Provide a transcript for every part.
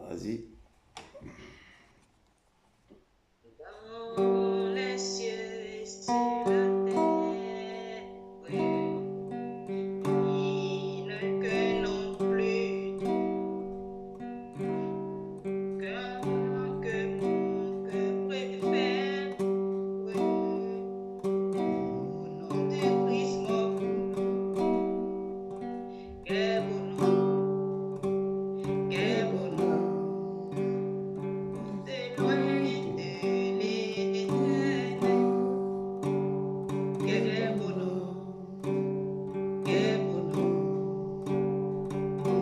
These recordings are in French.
Vas-y. Dans les cieux et sur la terre, il ne que non plus que mon cœur préfère, au nom de Christ mort pour nous. Quel beau nom, quel beau nom, de loin de l'éternel. Quel beau nom, quel beau nom,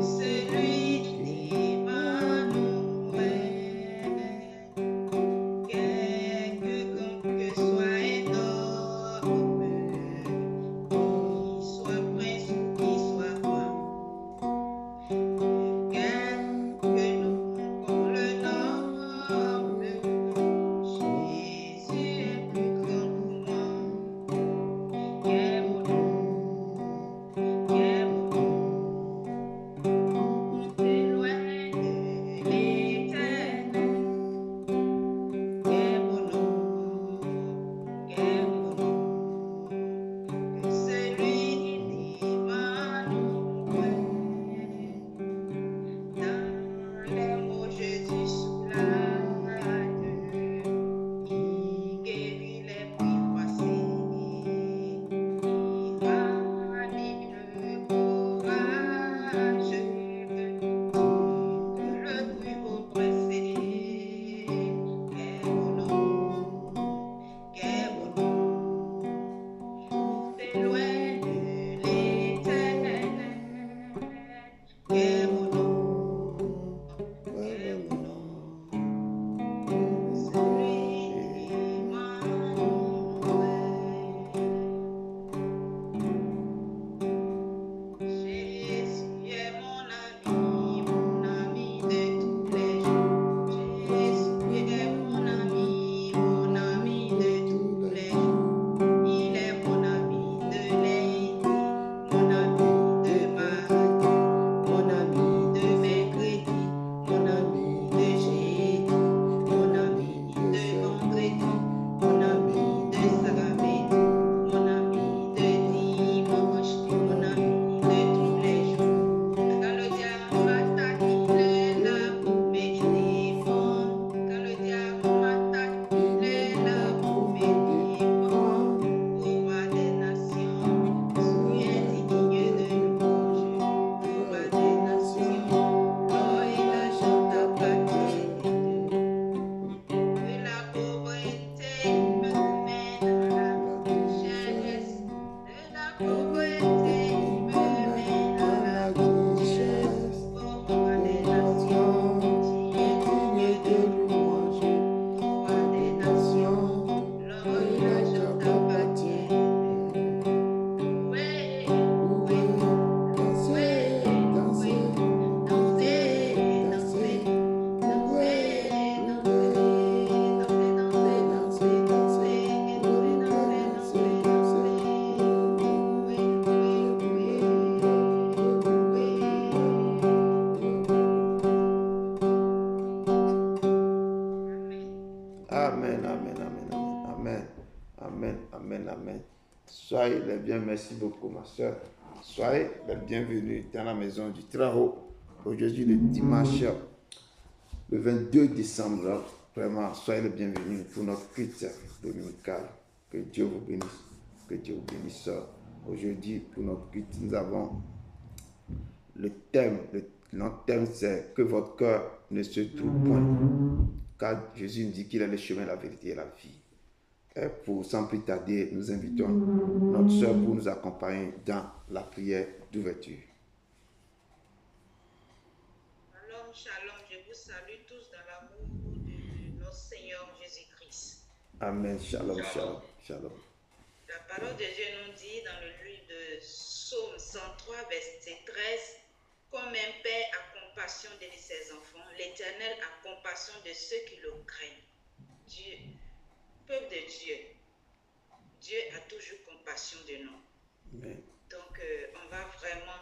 celui d'Emmanuel. Que soit énorme, qu'il soit prince ou qu'il soit roi, que nous qu'on le nomme, Jésus est plus grand pour moi. Quel beau nom, quel beau nom, de loin de l'éternel. Quel beau nom, quel beau nom, que celui d'Emmanuel. Dans les mots Jésus soulage, il guérit les plaies froissées, il ranime le courage de le plus oppressé. Quel beau nom, quel beau nom, de loin de l'éternel. Quel beau nom, quel beau nom, celui d'Emmanuel. Jésus est mon ami de tous les jours. Jésus est mon ami de tous les jours. Il est mon ami de lundi, mon ami de mardi, mon ami de mercredi, mon ami de jeudi, mon ami de vendredi, mon ami de samedi, mon ami de dimanche, mon ami de tous les jours. Quand le diable m'attaque, il est là pour me défendre. Quand le diable m'attaque, il est là pour me défendre. Ô roi des nations, soyez digne de louange. Ô roi des nations, l'or et l'argent t'appartiennent. Que la pauvreté me mène à la richesse. De la pauvreté me mène à la richesse. Ô roi des nations, tu es digne de louange. Ô roi des nations, l'or et l'argent t'appartiennent. Louez, louez, louez, louez, dansez, dansez, dansez, dansez, dansez, dansez, dansez, dansez, louez, louez, louez. Amen, amen, amen, amen, amen, amen, amen. Soyez les bienvenus, merci beaucoup ma soeur. Soyez les bienvenus dans la maison du Très-Haut. Aujourd'hui, le dimanche, le 22 décembre, vraiment, soyez les bienvenus pour notre culte dominicale. Que Dieu vous bénisse, que Dieu vous bénisse. Aujourd'hui, pour notre culte, nous avons le thème, notre thème c'est que votre cœur ne se trouve point. Car Jésus nous dit qu'il est le chemin, la vérité et la vie. Et pour sans plus tarder, nous invitons notre sœur pour nous accompagner dans la prière d'ouverture. Shalom, shalom, je vous salue tous dans l'amour de notre Seigneur Jésus-Christ. Amen, shalom, shalom, shalom. La parole de Dieu nous dit dans le livre de Psaume 103, verset 13, comme un père a compassion de ses enfants, l'Éternel a compassion de ceux qui le craignent. Dieu, peuple de Dieu, Dieu a toujours compassion de nous. Amen. Donc, on va vraiment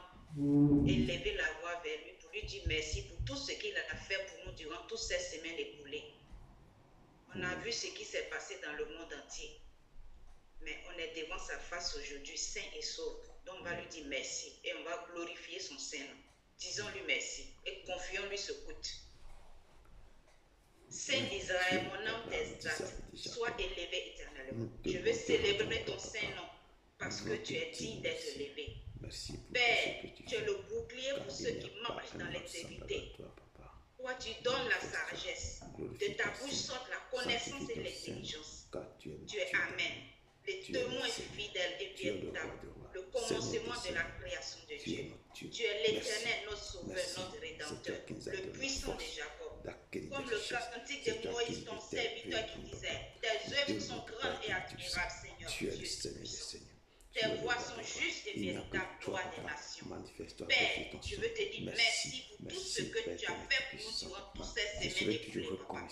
élever la voix vers lui pour lui dire merci pour tout ce qu'il a fait pour nous durant toutes ces semaines écoulées. On a vu ce qui s'est passé dans le monde entier. Mais on est devant sa face aujourd'hui, saint et sauf. Donc on va lui dire merci et on va glorifier son Saint-Nom. Disons-lui merci et confions-lui ce culte. Saint d'Israël, mon âme t'exalte, sois élevé éternellement. Je veux célébrer ton Saint-Nom parce que tu es digne d'être élevé. Père, tu es le bouclier pour ceux qui marchent dans l'intégrité. Toi, tu donnes la sagesse. De ta bouche sortent la connaissance et l'intelligence. Tu es Amen. Le témoin fidèle et véritable. Le commencement de la création de Dieu. Tu es l'Éternel, notre Sauveur, notre Rédempteur, le puissant de Jacob. Comme le cantique de Moïse, ton serviteur, qui disait, tes œuvres sont grandes et admirables, Seigneur, Dieu puissant. Tes voies sont justes et véritables, toi des nations. Père, je veux te dire merci pour tout ce que tu as fait pour nous durant toutes ces semaines écoulées, papa.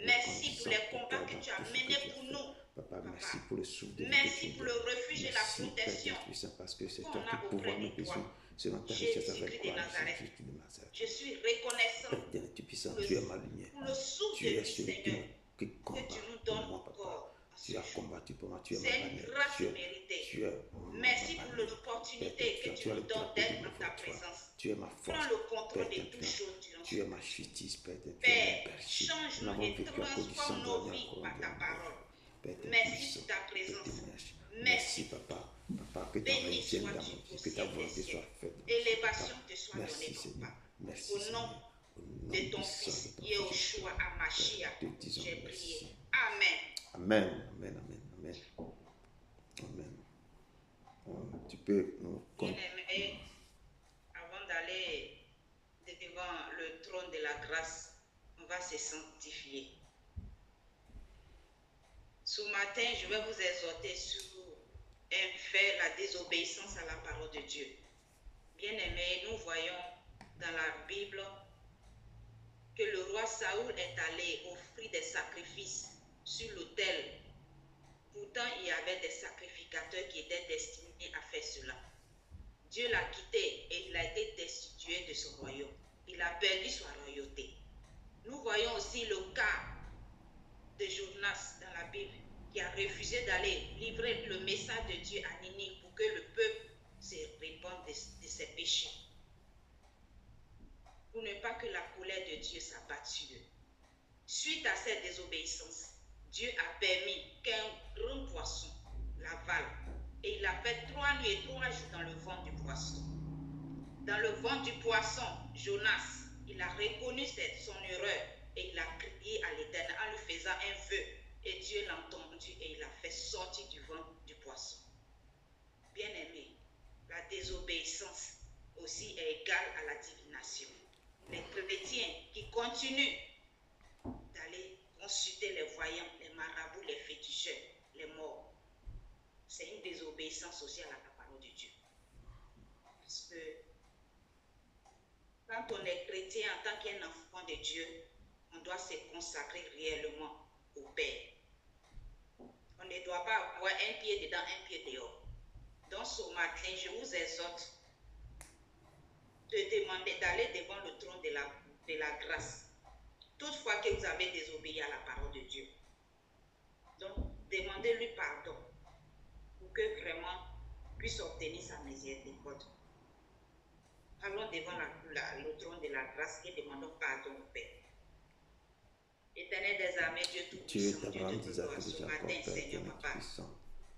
Merci pour les combats que tu as menés pour nous. Papa, merci pour le souffle de vie. Merci pour le refuge et la protection. Parce que c'est toi qui pouvoir nous besoin. Selon ta richesse avec toi, Jésus de Nazareth. Je suis reconnaissant tu es ma lumière. pour le souffle Tu de es vie, celui Seigneur, qui que combat tu nous pour donnes moi, papa. encore. Tu as combattu pour moi, tu es ma C'est une bannière. grâce Tu es méritée. Merci pour l'opportunité que tu nous donnes d'être en ta présence. Tu es ma force. Prends le contrôle de toutes choses durant Tu es ma justice, Père. Père, change-nous et transforme nos vies par ta parole. Merci pour ta présence. Merci, papa. Papa, que ta Béni volonté sois-tu dans au que ta ciel des volonté cieux. soit faite. Élévation te soit Merci, donnée, Seigneur. papa. Merci, Au nom Seigneur. de ton Fils, Yeshua Amashia, Te disons j'ai merci. prié. Amen. Amen, amen, amen, amen. Amen. Tu peux nous Bien-aimés, avant d'aller devant le trône de la grâce, on va se sanctifier. Ce matin, je vais vous exhorter sur un fait, la désobéissance à la parole de Dieu. Bien-aimés, nous voyons dans la Bible que le roi Saoul est allé offrir des sacrifices sur l'autel. Pourtant, il y avait des sacrificateurs qui étaient destinés à faire cela. Dieu l'a quitté et il a été destitué de son royaume. Il a perdu sa royauté. Nous voyons aussi le cas de Jonas dans la Bible qui a refusé d'aller livrer le message de Dieu à Ninive pour que le peuple se répande de ses péchés. Pour ne pas que la colère de Dieu s'abatte sur eux. Suite à cette désobéissance, Dieu a permis qu'un grand poisson l'avale et il a fait 3 nuits et 3 jours dans le ventre du poisson. Dans le ventre du poisson, Jonas, il a reconnu son erreur et il a crié à l'Éternel en lui faisant un vœu. Et Dieu l'a entendu et il l'a fait sortir du ventre du poisson. Bien-aimé, la désobéissance aussi est égale à la divination. Les chrétiens qui continuent d'aller consulter les voyants, les marabouts, les féticheurs, les morts, c'est une désobéissance aussi à la parole de Dieu. Parce que quand on est chrétien en tant qu'un enfant de Dieu, on doit se consacrer réellement au Père. On ne doit pas avoir un pied dedans, un pied dehors. Donc ce matin, je vous exhorte de demander d'aller devant le trône de la grâce. Toutefois que vous avez désobéi à la parole de Dieu. Donc, demandez-lui pardon pour que vraiment puisse obtenir sa miséricorde. Allons devant le trône de la grâce et demandons pardon au Père. Éternel des armées, Dieu Tout-Puissant, Dieu de gloire, ce matin, Seigneur, Papa,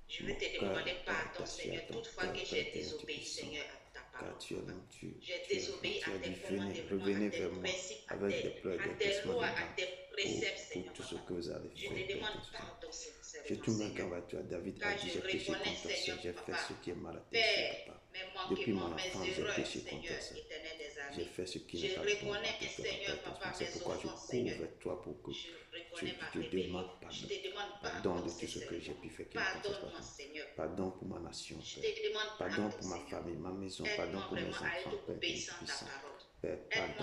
je veux te demander pardon, Seigneur, toutefois que j'ai désobéi, Seigneur, à ta parole. J'ai désobéi à tes commandements, à tes principes, à tes lois, à tes préceptes, Seigneur, Papa. Je te demande pardon, je tourne un camp vers toi, David a dit, j'ai péché contre toi, j'ai fait ce qui est mal à tes yeux, papa. Depuis mon enfance, j'ai péché contre toi, j'ai fait ce qui n'est pas bon à tes yeux, papa. C'est pourquoi je cours vers toi pour que je te demande pardon de tout ce que j'ai pu faire qui ne t'intéresse pas. Pardon pour ma nation, Père. Pardon pour ma famille, ma maison, pardon pour mes enfants, Père Tout-Puissant. Père, pardon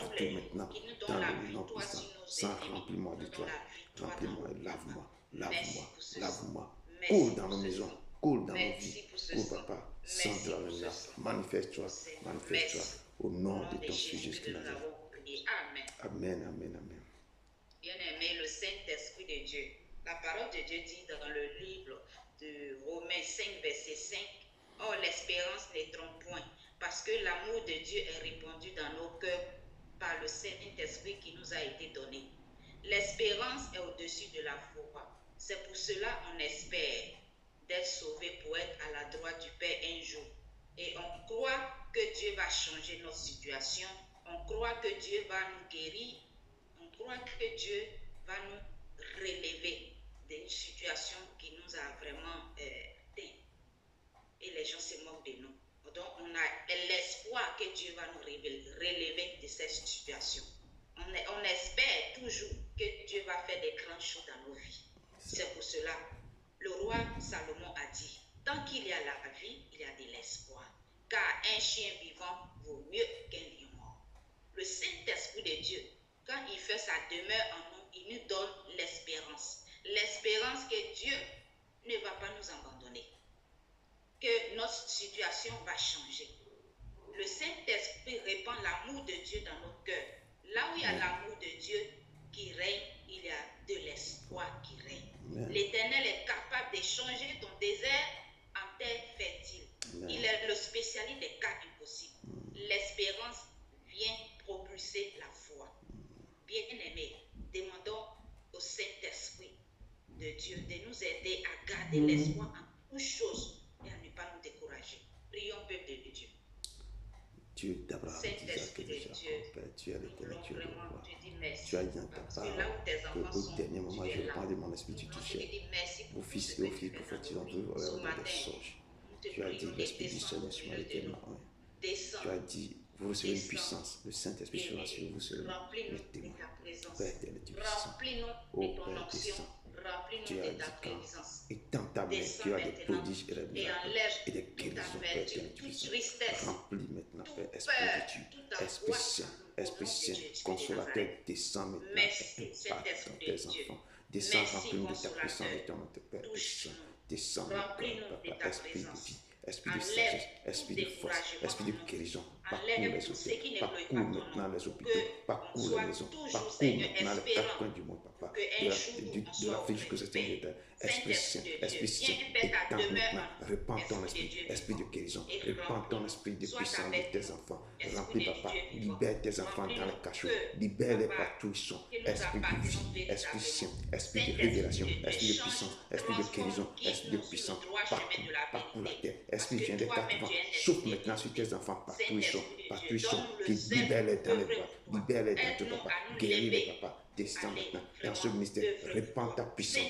lave tous tout les maintenant. qui nous Dans donnent la le nom victoire puissant. sur nos Sang, ennemis. remplis-moi de Nous toi. donnent la victoire dans Remplis-moi nos et lave-moi. Merci Lave-moi. pour ceci. Lave-moi. Merci Cours dans pour nos ceci. maisons. Coule dans nos Merci vies. pour ce Coule, sang. papa. Merci Sans pour ce là. sang. Manifeste-toi. Seigneur. Manifeste-toi. Merci. Au nom de de ton Fils Jésus que nous Jésus-Christ. avons prié. Amen. Amen, amen, amen. Bien-aimé, le Saint-Esprit de Dieu. La parole de Dieu dit dans le livre de Romains 5, verset 5, « Or, l'espérance ne trompe point, parce que l'amour de Dieu est répandu dans nos cœurs par le Saint-Esprit qui nous a été donné. L'espérance est au-dessus de la foi. C'est pour cela qu'on espère d'être sauvé pour être à la droite du Père un jour. Et on croit que Dieu va changer notre situation. On croit que Dieu va nous guérir. On croit que Dieu va nous relever d'une situation qui nous a vraiment atteint. Et les gens se moquent de nous. Donc, on a l'espoir que Dieu va nous relever de cette situation. On espère toujours que Dieu va faire des grandes choses dans nos vies. C'est pour cela, le roi Salomon a dit, tant qu'il y a la vie, il y a de l'espoir. Car un chien vivant vaut mieux qu'un lion mort. Le Saint-Esprit de Dieu, quand il fait sa demeure en nous, il nous donne l'espérance. L'espérance que Dieu ne va pas nous abandonner. Que notre situation va changer. Le Saint-Esprit répand l'amour de Dieu dans nos cœurs. Là où il y a l'amour de Dieu qui règne, il y a de l'espoir qui règne. L'Éternel est capable de changer ton désert en terre fertile. Il est le spécialiste des cas impossibles. L'espérance vient propulser la foi. Bien-aimés, demandons au Saint-Esprit de Dieu de nous aider à garder l'espoir en toutes choses et à ne pas nous décourager. Prions, peuple de Dieu. Dieu d'Abraham, d'Isaac et de Jacob, Père, tu es l'éternel, tu es le roi. Tu as dit dans ta parole qu'au dernier moment, je prends de mon esprit, tu touchais aux fils et aux filles que faut-il en veut voler des sorges. Tu as dit, l'esprit du Seigneur sur moi l'éternel. Tu as dit, vous recevez une puissance, le Saint-Esprit sera sur vous, sur mes témoins. Père éternel, tu es puissant. Ô Père descend. Tu as dit quand, et dans ta main, tu as des prodiges et des miracles et des guérisons, Père éternel, tu es puissant. Remplis maintenant, Père, Esprit de Dieu, Esprit Saint, consolateur, descends maintenant et impacte dans tes enfants. Descends, remplis-nous de ta puissance et ton nom, Père, descends, Papa, Esprit de vie. Esprit de sagesse, esprit de force, esprit de guérison, parcours les hôtels, parcours maintenant les hôpitaux, parcours les maisons, parcours maintenant les quatre coins du monde, papa, de l'Afrique jusqu'aux États-Unis. Esprit Saint, étends maintenant, répands ton esprit, esprit de guérison, répands ton esprit de puissance de tes enfants, remplis, papa, libère tes enfants dans les cachots, libère-les partout où ils sont, esprit de vie, esprit Saint, esprit de révélation, esprit de puissance, esprit de guérison, esprit de puissance, parcours la terre. Esprit vient des quatre vents, souffle maintenant sur tes enfants, partout ils sont, qui libère-les dans les bras, libère-les dans ton papa, guéris-les papa, descends maintenant, dans ce ministère, répands ta puissance,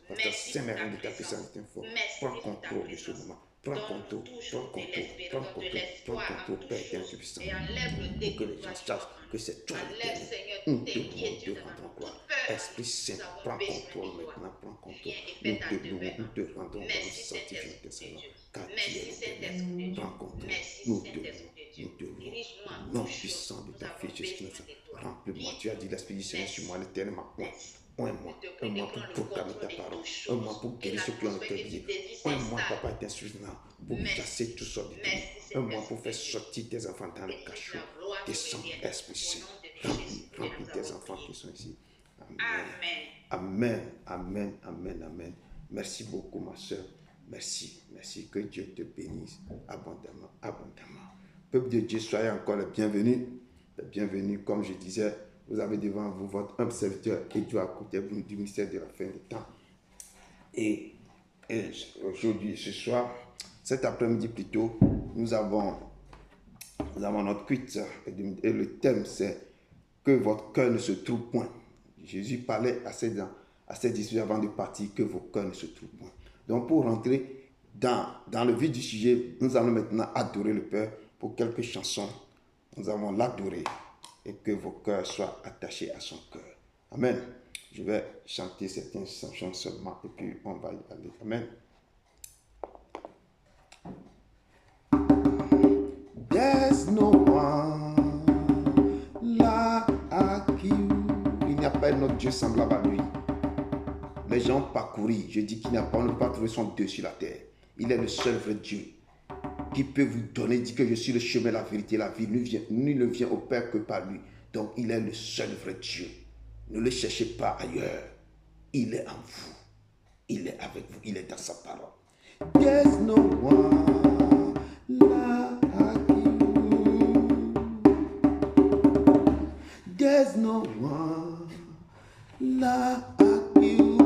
parce que Saint-Mère de ta puissance est fort, prends contrôle de ce moment, prends contrôle, Père éternel puissant, pour que les gens sachent que c'est toi l'éternel, nous te rendons gloire. Esprit Saint, prends contrôle maintenant, prends contrôle. Nous te louons, nous te rendons gloire, nous sanctifions tes salons. Car tu es l'éternel, prends contrôle. Nous te louons. Au nom puissant de ta fille Jésus-Christ, remplis-moi. Tu as dit l'Esprit du Seigneur sur moi, l'éternel m'a oint. Un mois pour proclamer ta parole, un mois pour guérir ceux qui ont été liés, un mois, papa, est insuffisant pour chasser tout sortes de démons, un mois pour faire sortir tes enfants dans le cachot. Descends, Esprit Saint, remplis tes enfants qui sont ici. Amen, amen, amen, amen. Merci beaucoup, ma soeur. Merci, que Dieu te bénisse abondamment, abondamment. Peuple de Dieu, soyez encore les bienvenus. Les bienvenus, comme je disais, vous avez devant vous votre humble serviteur Edouard Koutebou du ministère de la fin des temps. Et aujourd'hui, ce soir, cet après-midi plutôt, nous avons notre culte. Et le thème, c'est que votre cœur ne se trouble point. Jésus parlait à ses disciples avant de partir, que vos cœurs ne se troublent point. Donc, pour rentrer dans le vif du sujet, nous allons maintenant adorer le Père pour quelques chansons. Nous allons l'adorer et que vos cœurs soient attachés à son cœur. Amen. Je vais chanter certaines chansons seulement et puis on va y aller. Amen. There's no one like you. Il n'y a pas un autre Dieu semblable à lui. les gens parcouru, je dis qu'il n'a pas, on ne peut pas trouver son Dieu sur la terre. Il est le seul vrai Dieu qui peut vous donner, dit que je suis le chemin, la vérité, la vie. Nul ne vient au Père que par lui. Donc il est le seul vrai Dieu. Ne le cherchez pas ailleurs. Il est en vous. Il est avec vous. Il est dans sa parole. There's no one like you. There's no one like you.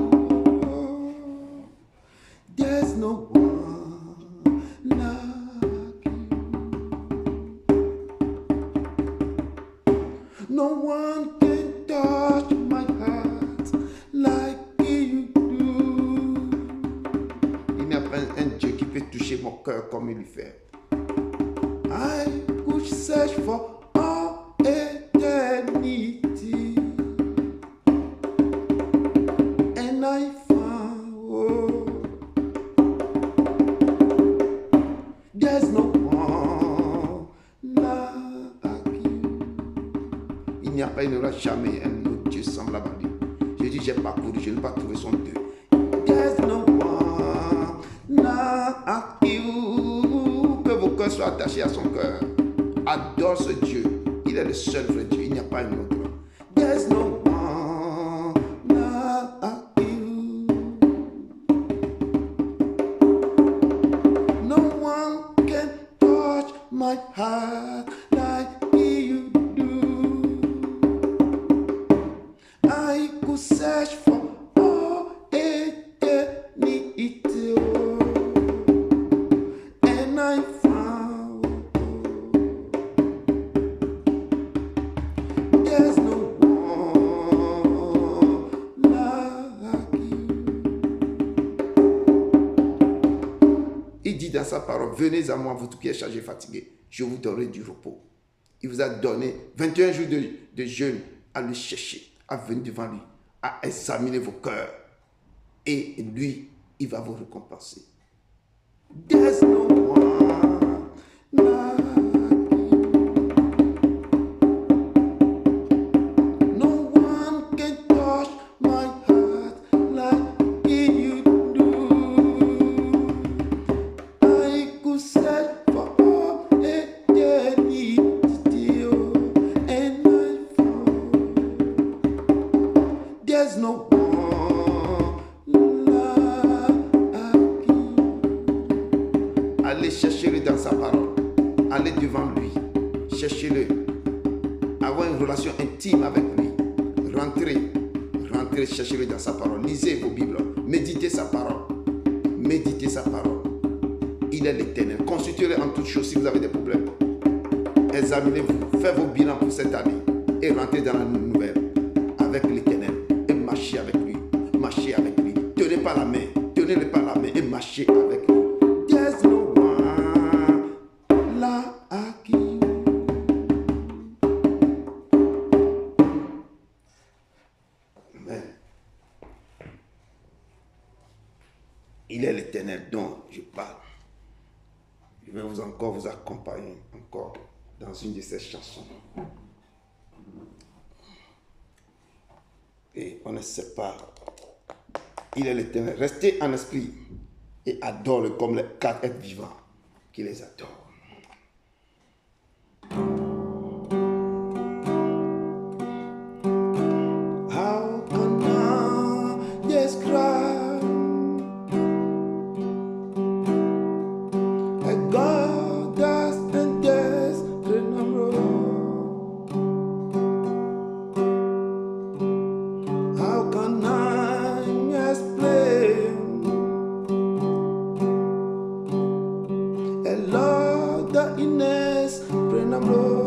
There's no one like you. No one can touch my heart like you do. Il n'y a pas un Dieu qui peut toucher mon cœur comme il le fait. I could search for all eternity, and I found there's no one like you. Il n'y a pas, il n'y aura jamais un autre Dieu semblable à lui. Je dis, j'ai parcouru, je n'ai pas trouvé son Dieu. There's no one like you. Que vos cœurs soient attachés à son cœur. Adore ce Dieu. Il est le seul vrai Dieu. Il n'y a pas un autre. There's no one like you. No one can touch my heart like you do. I could search for all eternity, and I found there's no one like you. Il dit dans sa parole, venez à moi, vous tous qui êtes chargés et fatigués, je vous donnerai du repos. Il vous a donné 21 jours de jeûne à le chercher, à venir devant lui, à examiner vos cœurs. Et lui, il va vous récompenser. There's no one like you. No one can touch my heart like you do. I could search for all eternity, and I found there's no one like you. Allez chercher-le dans sa parole. Allez devant lui. Cherchez-le. Avoir une relation intime avec lui. Rentrez, cherchez-le dans sa parole. Lisez vos Bibles. Méditez sa parole. Méditez sa parole. Il est l'Éternel. Consultez-le en toutes choses si vous avez des problèmes. Examinez-vous. Faites vos bilans pour cette année. Et rentrez dans la nouvelle avec l'Éternel. Et marchez avec lui. Marchez avec lui. Tenez par la main. Tenez-le par la main et marchez avec lui. There's no one like you. Amen. Il est l'Éternel dont je parle. Je vais vous accompagner encore dans une de ces chansons. Et on ne sait pas. Il est l'Éternel. Restez en esprit et adore-le comme les 4 êtres vivants qui les adorent. How can I describe a God that's indescribable? How can I explain a love that inexplainable?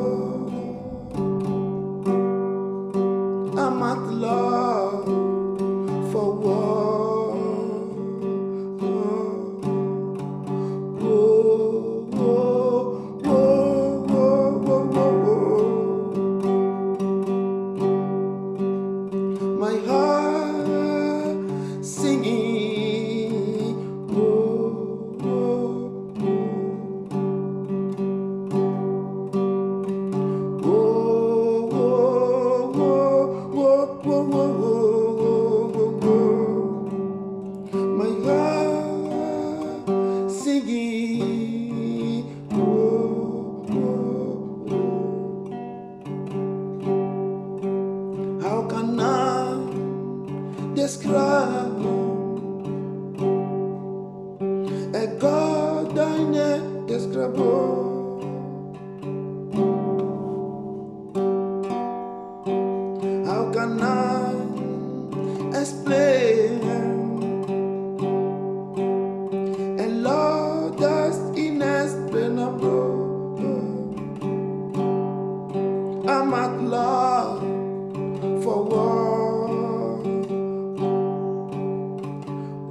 I'm at love for what? My heart singing. d'esclaves et condamné d'esclavage. How can I explain a love that's inexplainable? I'm at love for what?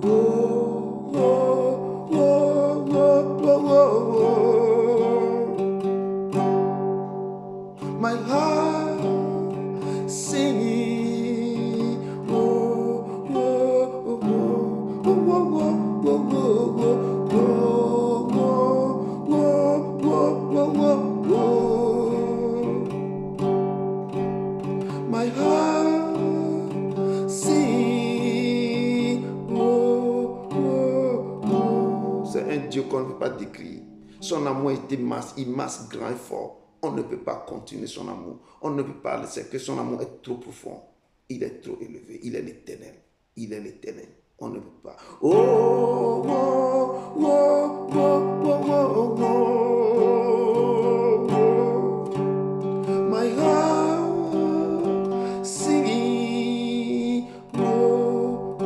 Oh, oh, oh, oh, oh, oh. My heart singing. Oh, oh, oh, oh, oh, oh, oh, oh, oh, oh, oh. My heart sing. Oh, oh, oh. C'est un Dieu qu'on ne peut pas décrire. Son amour est immense, grand et fort. On ne peut pas continuer son amour. On ne peut pas laisser que son amour est trop profond. Il est trop élevé. Il est l'éternel. Il est l'éternel. On ne peut pas. Oh, oh, oh, oh, oh, oh, oh, oh. My heart singing. Oh, oh,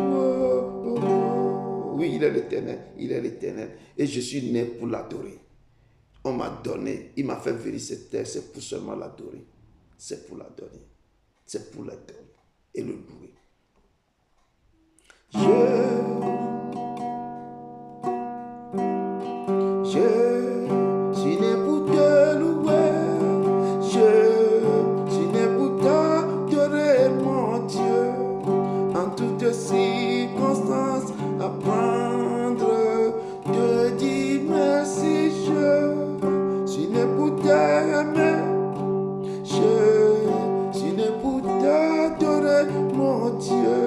oh, oh. Oui, il est l'éternel. Il est l'éternel. Et je suis né pour l'adorer. On m'a donné, il m'a fait venir cette terre, c'est pour seulement l'adorer. C'est pour l'adorer. C'est pour l'adorer et le louer. Je suis né pour te louer. Je suis né pour t'adorer, mon Dieu. En toutes circonstances, apprendre de dire merci. Je suis né pour t'aimer. Je suis né pour t'adorer, mon Dieu.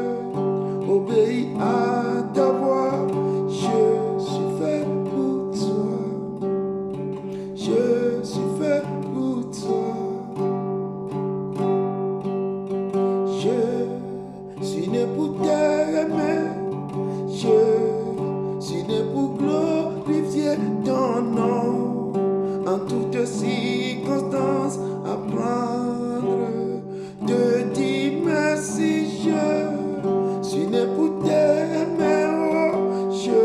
Obéis à ta voix. Je suis fait pour toi. Je suis fait pour toi. Je suis né pour t'aimer. Je suis né pour glorifier ton nom. En toutes circonstances, apprendre de dire merci. Je suis né pour t'aimer. Oh, je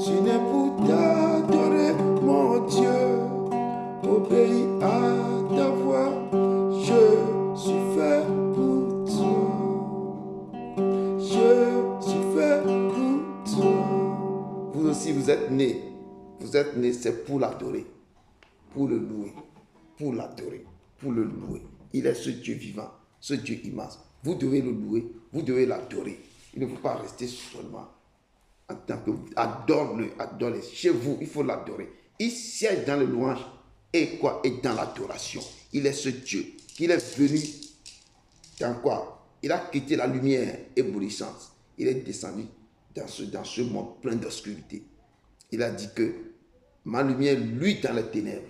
suis né pour t'adorer, mon Dieu. Obéis à ta voix. Je suis fait pour toi. Je suis fait pour toi. Vous aussi, vous êtes nés. Vous êtes nés, c'est pour l'adorer. Pour le louer, pour l'adorer, pour le louer. Il est ce Dieu vivant, ce Dieu immense. Vous devez le louer, vous devez l'adorer. Il ne faut pas rester seulement en tant que vous. Adore-le, adore-le. Chez vous, il faut l'adorer. Il siège dans le louange et quoi? Et dans l'adoration. Il est ce Dieu qu'il est venu dans quoi? Il a quitté la lumière éblouissante. Il est descendu dans ce monde plein d'obscurité. Il a dit que ma lumière luit dans les ténèbres.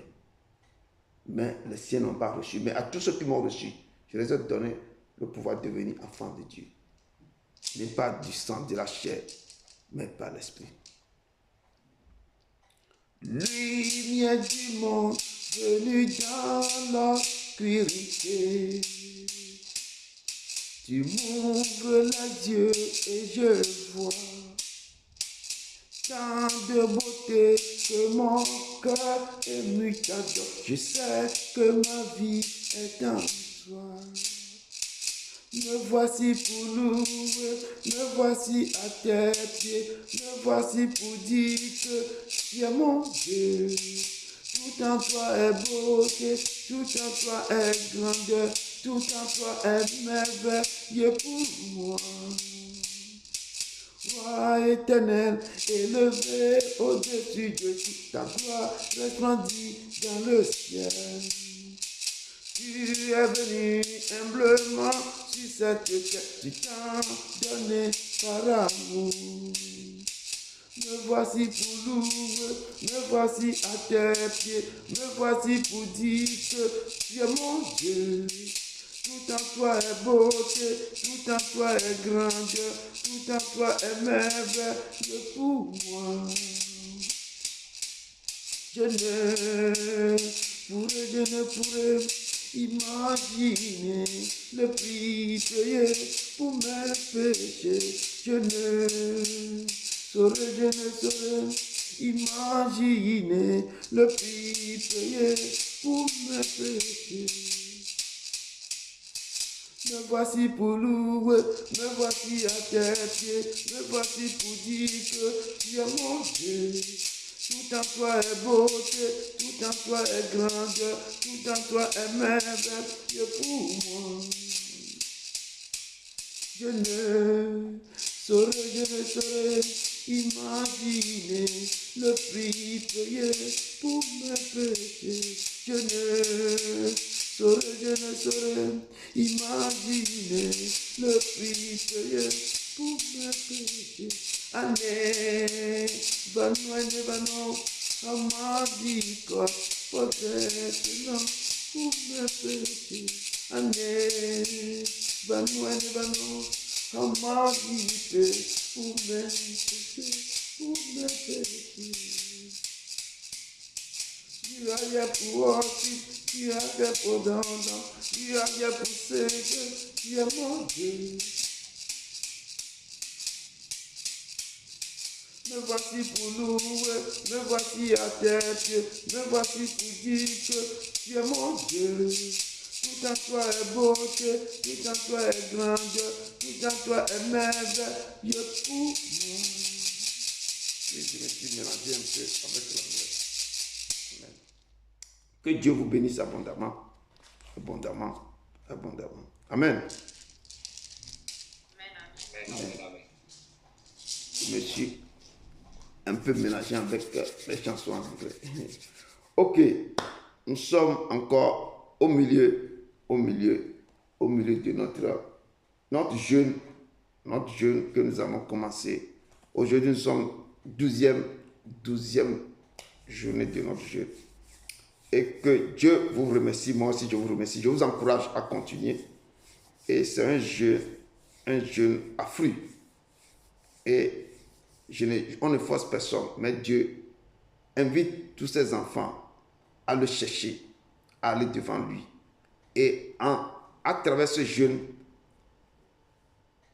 Mais les siens n'ont pas reçu. Mais à tous ceux qui m'ont reçu, je les ai donné le pouvoir de devenir enfants de Dieu. Ce n'est pas du sang, de la chair, mais par l'esprit. Lumière du monde, venue dans l'obscurité. Tu m'ouvres les yeux et je vois tant de beauté que mon cœur est mutado. Je sais que ma vie est en toi. Me voici pour louer, me voici à tes pieds, me voici pour dire que tu es mon Dieu. Tout en toi est beauté, tout en toi est grandeur, tout en toi est merveilleux pour moi. Roi éternel, élevé au-dessus de tout, ta gloire resplendit dans le ciel. Tu es venu humblement sur cette terre, tu t'en donné par amour. Me voici pour louer, me voici à tes pieds, me voici pour dire que tu es mon Dieu. Tout en toi est beauté, tout en toi est grandeur, tout en toi est merveille pour moi. Je ne pourrais imaginer le prix payé pour mes péchés. Je ne saurais imaginer le prix payé pour mes péchés. Me voici pour louer, me voici à tes pieds, me voici pour dire que tu es mon Dieu. Tout en toi est beauté, tout en toi est grandeur, tout en toi est merveille pour moi. Je ne saurais imaginer le prix payé pour mes péchés. Je ne saurais imaginer le prix payé pour mes péchés. Année, vanno, amadiko, peut-être non, pour mes péchés. Année, vanno, amadiko, pour mes péchés, pour mes péchés. Tu as bien pour aussi, tu as bien pour dans, tu as bien pour ce tu es mon Dieu. Me voici pour louer, me voici à tes pieds, me voici pour dire que tu es mon Dieu. Tout en toi est beauté, tout en toi est grandeur, tout en toi est merveille pour moi. Oui, je me suis mélangé un peu avec la Amen. Que Dieu vous bénisse abondamment, abondamment, abondamment. Amen. Amen. Je me suis un peu mélangé avec les chansons en anglais. Ok, nous sommes encore au milieu de notre jeûne que nous avons commencé. Aujourd'hui, nous sommes 12e journée de notre jeûne. Et que Dieu vous remercie, moi aussi je vous remercie. Je vous encourage à continuer. Et c'est un jeûne à fruits. Et on ne force personne, mais Dieu invite tous ses enfants à le chercher, à aller devant lui. Et à travers ce jeûne,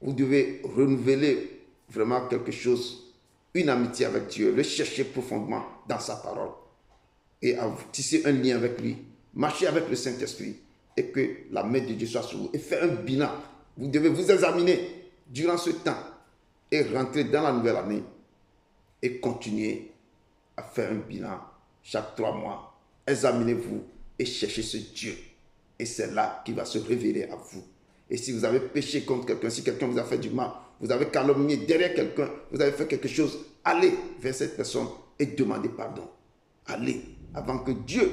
vous devez renouveler vraiment quelque chose, une amitié avec Dieu, le chercher profondément dans sa parole et à tisser un lien avec lui, marcher avec le Saint-Esprit et que la main de Dieu soit sur vous et faire un bilan. Vous devez vous examiner durant ce temps et rentrer dans la nouvelle année et continuer à faire un bilan chaque 3 mois. Examinez-vous et cherchez ce Dieu. Et c'est là qu'il va se révéler à vous. Et si vous avez péché contre quelqu'un, si quelqu'un vous a fait du mal, vous avez calomnié derrière quelqu'un, vous avez fait quelque chose, allez vers cette personne et demandez pardon. Allez, avant que Dieu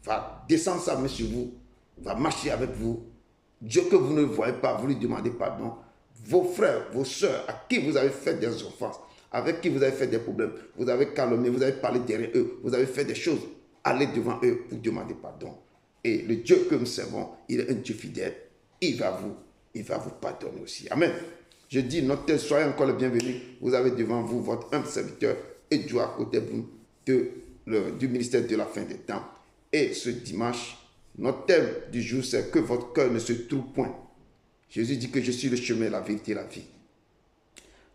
va descendre sa main sur vous, va marcher avec vous. Dieu que vous ne voyez pas, vous lui demandez pardon. Vos frères, vos soeurs, à qui vous avez fait des offenses, avec qui vous avez fait des problèmes, vous avez calomnié, vous avez parlé derrière eux, vous avez fait des choses, allez devant eux pour demander pardon. Et le Dieu que nous servons, il est un Dieu fidèle. Il va vous pardonner aussi. Amen. Je dis, notez, soyez encore les bienvenus. Vous avez devant vous votre humble serviteur et Dieu à côté de vous du ministère de la fin des temps. Et ce dimanche, notre thème du jour, c'est que votre cœur ne se trouve point. Jésus dit que je suis le chemin, la vérité et la vie.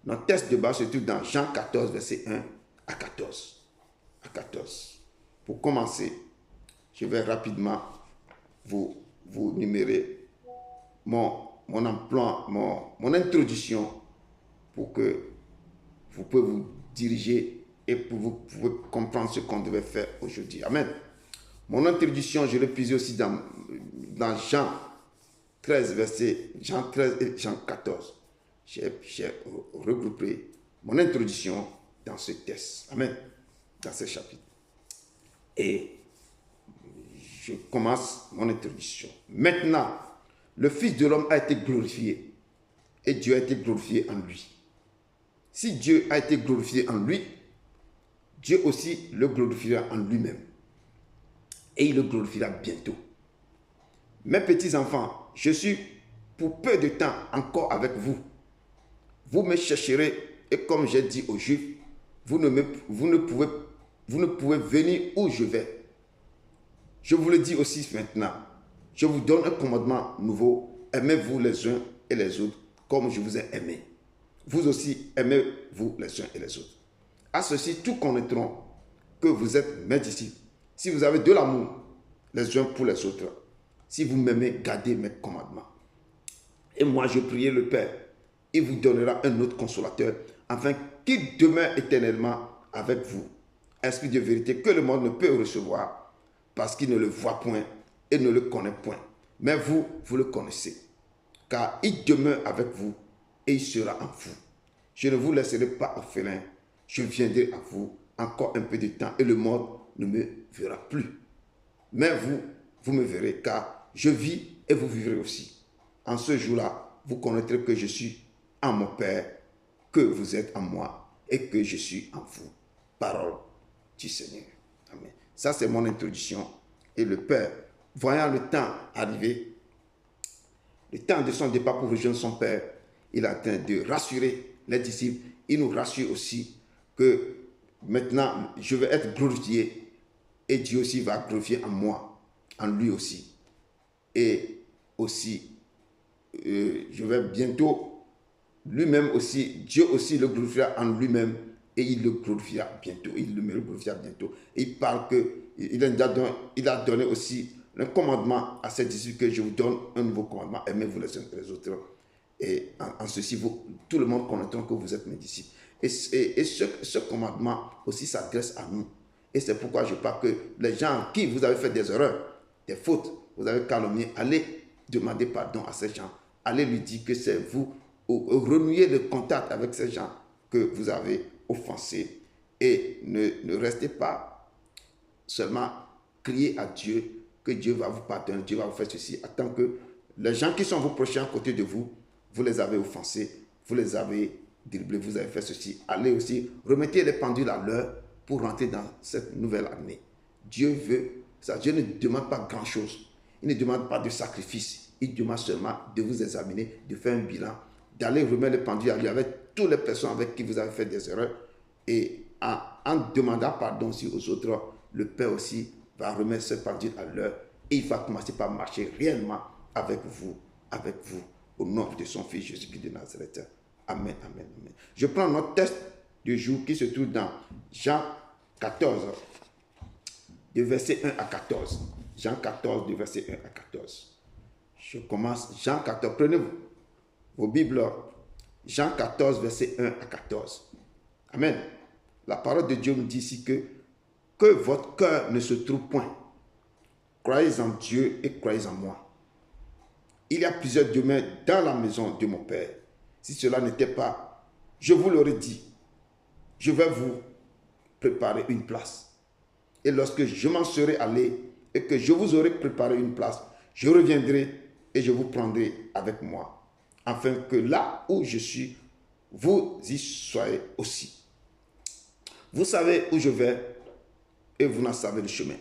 Notre texte de base se trouve dans Jean 14, verset 1 à 14. Pour commencer, je vais rapidement vous numérer mon emploi, mon introduction pour que vous pouvez vous diriger et pour vous pouvez comprendre ce qu'on devait faire aujourd'hui. Amen. Mon introduction, je l'ai puisé aussi dans Jean 13 et Jean 14. J'ai regroupé mon introduction dans ce texte. Amen. Dans ce chapitre. Et je commence mon introduction. Maintenant, le Fils de l'homme a été glorifié et Dieu a été glorifié en lui. Si Dieu a été glorifié en lui, Dieu aussi le glorifiera en lui-même. Et il le glorifiera bientôt. Mes petits-enfants, je suis pour peu de temps encore avec vous. Vous me chercherez et comme j'ai dit aux Juifs, vous ne pouvez venir où je vais. Je vous le dis aussi maintenant. Je vous donne un commandement nouveau. Aimez-vous les uns et les autres comme je vous ai aimé. Vous aussi, aimez-vous les uns et les autres. À ceci, tous connaîtront que vous êtes mes disciples. Si vous avez de l'amour les uns pour les autres, si vous m'aimez, gardez mes commandements. Et moi, je priais le Père. Il vous donnera un autre consolateur, afin qu'il demeure éternellement avec vous. Esprit de vérité que le monde ne peut recevoir, parce qu'il ne le voit point et ne le connaît point. Mais vous, vous le connaissez, car il demeure avec vous et il sera en vous. Je ne vous laisserai pas orphelin. Je viendrai à vous encore un peu de temps et le monde ne me verra plus. Mais vous, vous me verrez, car je vis et vous vivrez aussi. En ce jour-là, vous connaîtrez que je suis en mon Père, que vous êtes en moi et que je suis en vous. Parole du Seigneur. Amen. Ça, c'est mon introduction. Et le Père, voyant le temps arriver, le temps de son départ pour rejoindre son Père, il est en train de rassurer les disciples. Il nous rassure aussi que maintenant, je vais être glorifié et Dieu aussi va glorifier en moi, en lui aussi. Et aussi, je vais bientôt, lui-même aussi, Dieu aussi le glorifiera en lui-même et il le glorifiera bientôt. Il le glorifiera bientôt. Et il parle il a donné aussi un commandement à ses disciples que je vous donne un nouveau commandement. Aimez-vous les uns les autres. Et en ceci, tout le monde connaîtra que vous êtes mes disciples. Et ce commandement aussi s'adresse à nous. Et c'est pourquoi je parle que les gens à qui vous avez fait des erreurs, des fautes, vous avez calomnié, allez demander pardon à ces gens. Allez lui dire que c'est vous, ou renouer le contact avec ces gens que vous avez offensés. Et ne restez pas seulement crier à Dieu que Dieu va vous pardonner, Dieu va vous faire ceci. Attends que les gens qui sont vos prochains à côté de vous, vous les avez offensés, vous les avez dribblés, vous avez fait ceci. Allez aussi, remettez les pendules à l'heure pour rentrer dans cette nouvelle année. Dieu veut ça. Dieu ne demande pas grand-chose. Il ne demande pas de sacrifice. Il demande seulement de vous examiner, de faire un bilan, d'aller remettre les pendules à l'heure avec toutes les personnes avec qui vous avez fait des erreurs. Et en demandant pardon aussi aux autres, le Père aussi va remettre ce pendule à l'heure et il va commencer par marcher réellement avec vous, au nom de son Fils Jésus-Christ de Nazareth. Amen, amen, amen. Je prends notre texte du jour qui se trouve dans Jean 14, de verset 1 à 14. Jean 14, de verset 1 à 14. Je commence Jean 14. Prenez vos Bibles. Jean 14, verset 1 à 14. Amen. La parole de Dieu me dit ici que votre cœur ne se trouve point. Croyez en Dieu et croyez en moi. Il y a plusieurs demeures dans la maison de mon Père. Si cela n'était pas, je vous l'aurais dit. Je vais vous préparer une place. Et lorsque je m'en serai allé et que je vous aurai préparé une place, je reviendrai et je vous prendrai avec moi, afin que là où je suis, vous y soyez aussi. Vous savez où je vais et vous en savez le chemin.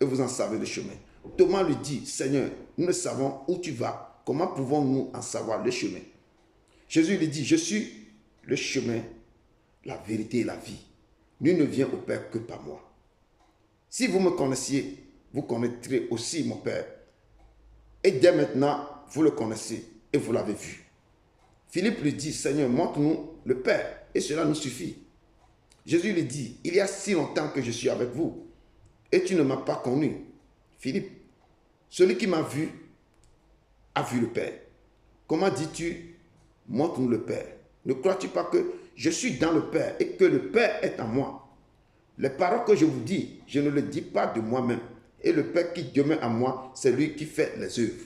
Et vous en savez le chemin. Thomas lui dit, Seigneur, nous ne savons où tu vas. Comment pouvons-nous en savoir le chemin? Jésus lui dit, je suis le chemin, la vérité et la vie. Nul ne vient au Père que par moi. Si vous me connaissiez, vous connaîtrez aussi mon Père. Et dès maintenant, vous le connaissez et vous l'avez vu. Philippe lui dit, Seigneur, montre-nous le Père et cela nous suffit. Jésus lui dit, il y a si longtemps que je suis avec vous et tu ne m'as pas connu. Philippe, celui qui m'a vu a vu le Père. Comment dis-tu, montre-nous le Père? Ne crois-tu pas que je suis dans le Père et que le Père est en moi? Les paroles que je vous dis, je ne les dis pas de moi-même. Et le Père qui demeure en moi, c'est lui qui fait les œuvres.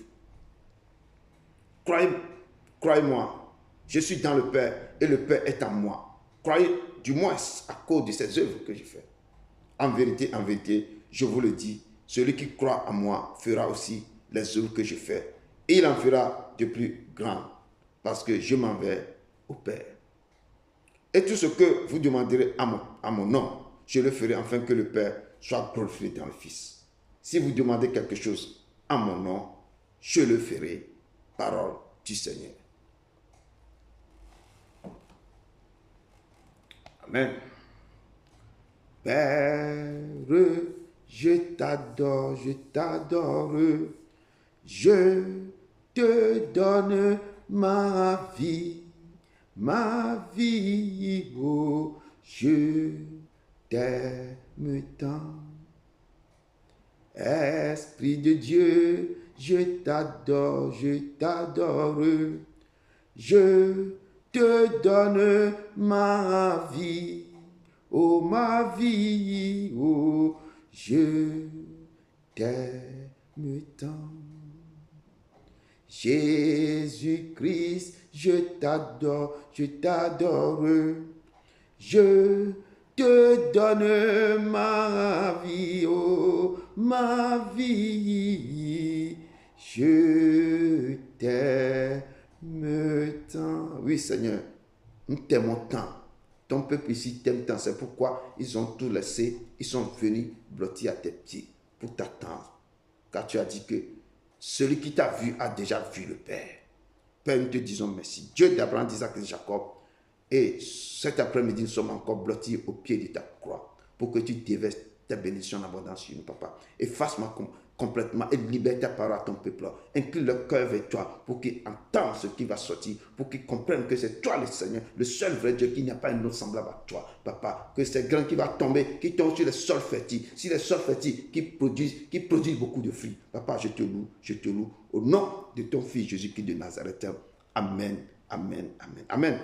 Croyez-moi, je suis dans le Père et le Père est en moi. Croyez du moins à cause de ces œuvres que je fais. En vérité, je vous le dis, celui qui croit en moi fera aussi les œuvres que je fais. Et il en fera de plus grandes, parce que je m'en vais au Père. Et tout ce que vous demanderez à mon nom, je le ferai afin que le Père soit glorifié dans le Fils. Si vous demandez quelque chose à mon nom, je le ferai. Parole du Seigneur. Amen. Père, je t'adore, je te donne ma vie, oh, je t'aime tant. Esprit de Dieu, je t'adore, je te donne ma vie, oh ma vie, oh, je t'aime tant. Jésus-Christ, je t'adore, je te donne ma vie, oh ma vie, je t'aime tant. Oui Seigneur, nous t'aimons tant. Ton peuple ici t'aime tant. C'est pourquoi ils ont tout laissé. Ils sont venus blottir à tes pieds pour t'attendre. Car tu as dit que celui qui t'a vu a déjà vu le Père. Père, nous te disons merci. Dieu d'Abraham, d'Isaac et de Jacob. Et cet après-midi, nous sommes encore blottis au pied de ta croix pour que tu déverses ta bénédiction en abondance sur nous, Papa. Efface-moi complètement et libère ta parole à ton peuple. Incline leur cœur vers toi pour qu'ils entendent ce qui va sortir, pour qu'ils comprennent que c'est toi le Seigneur, le seul vrai Dieu, qu'il n'y a pas un autre semblable à toi, Papa. Que ces grains qui vont tomber, qui tombent sur les sols fertiles, si les sols fertiles qui produisent beaucoup de fruits. Papa, je te loue, au nom de ton Fils Jésus-Christ de Nazareth. Amen, amen, amen, amen.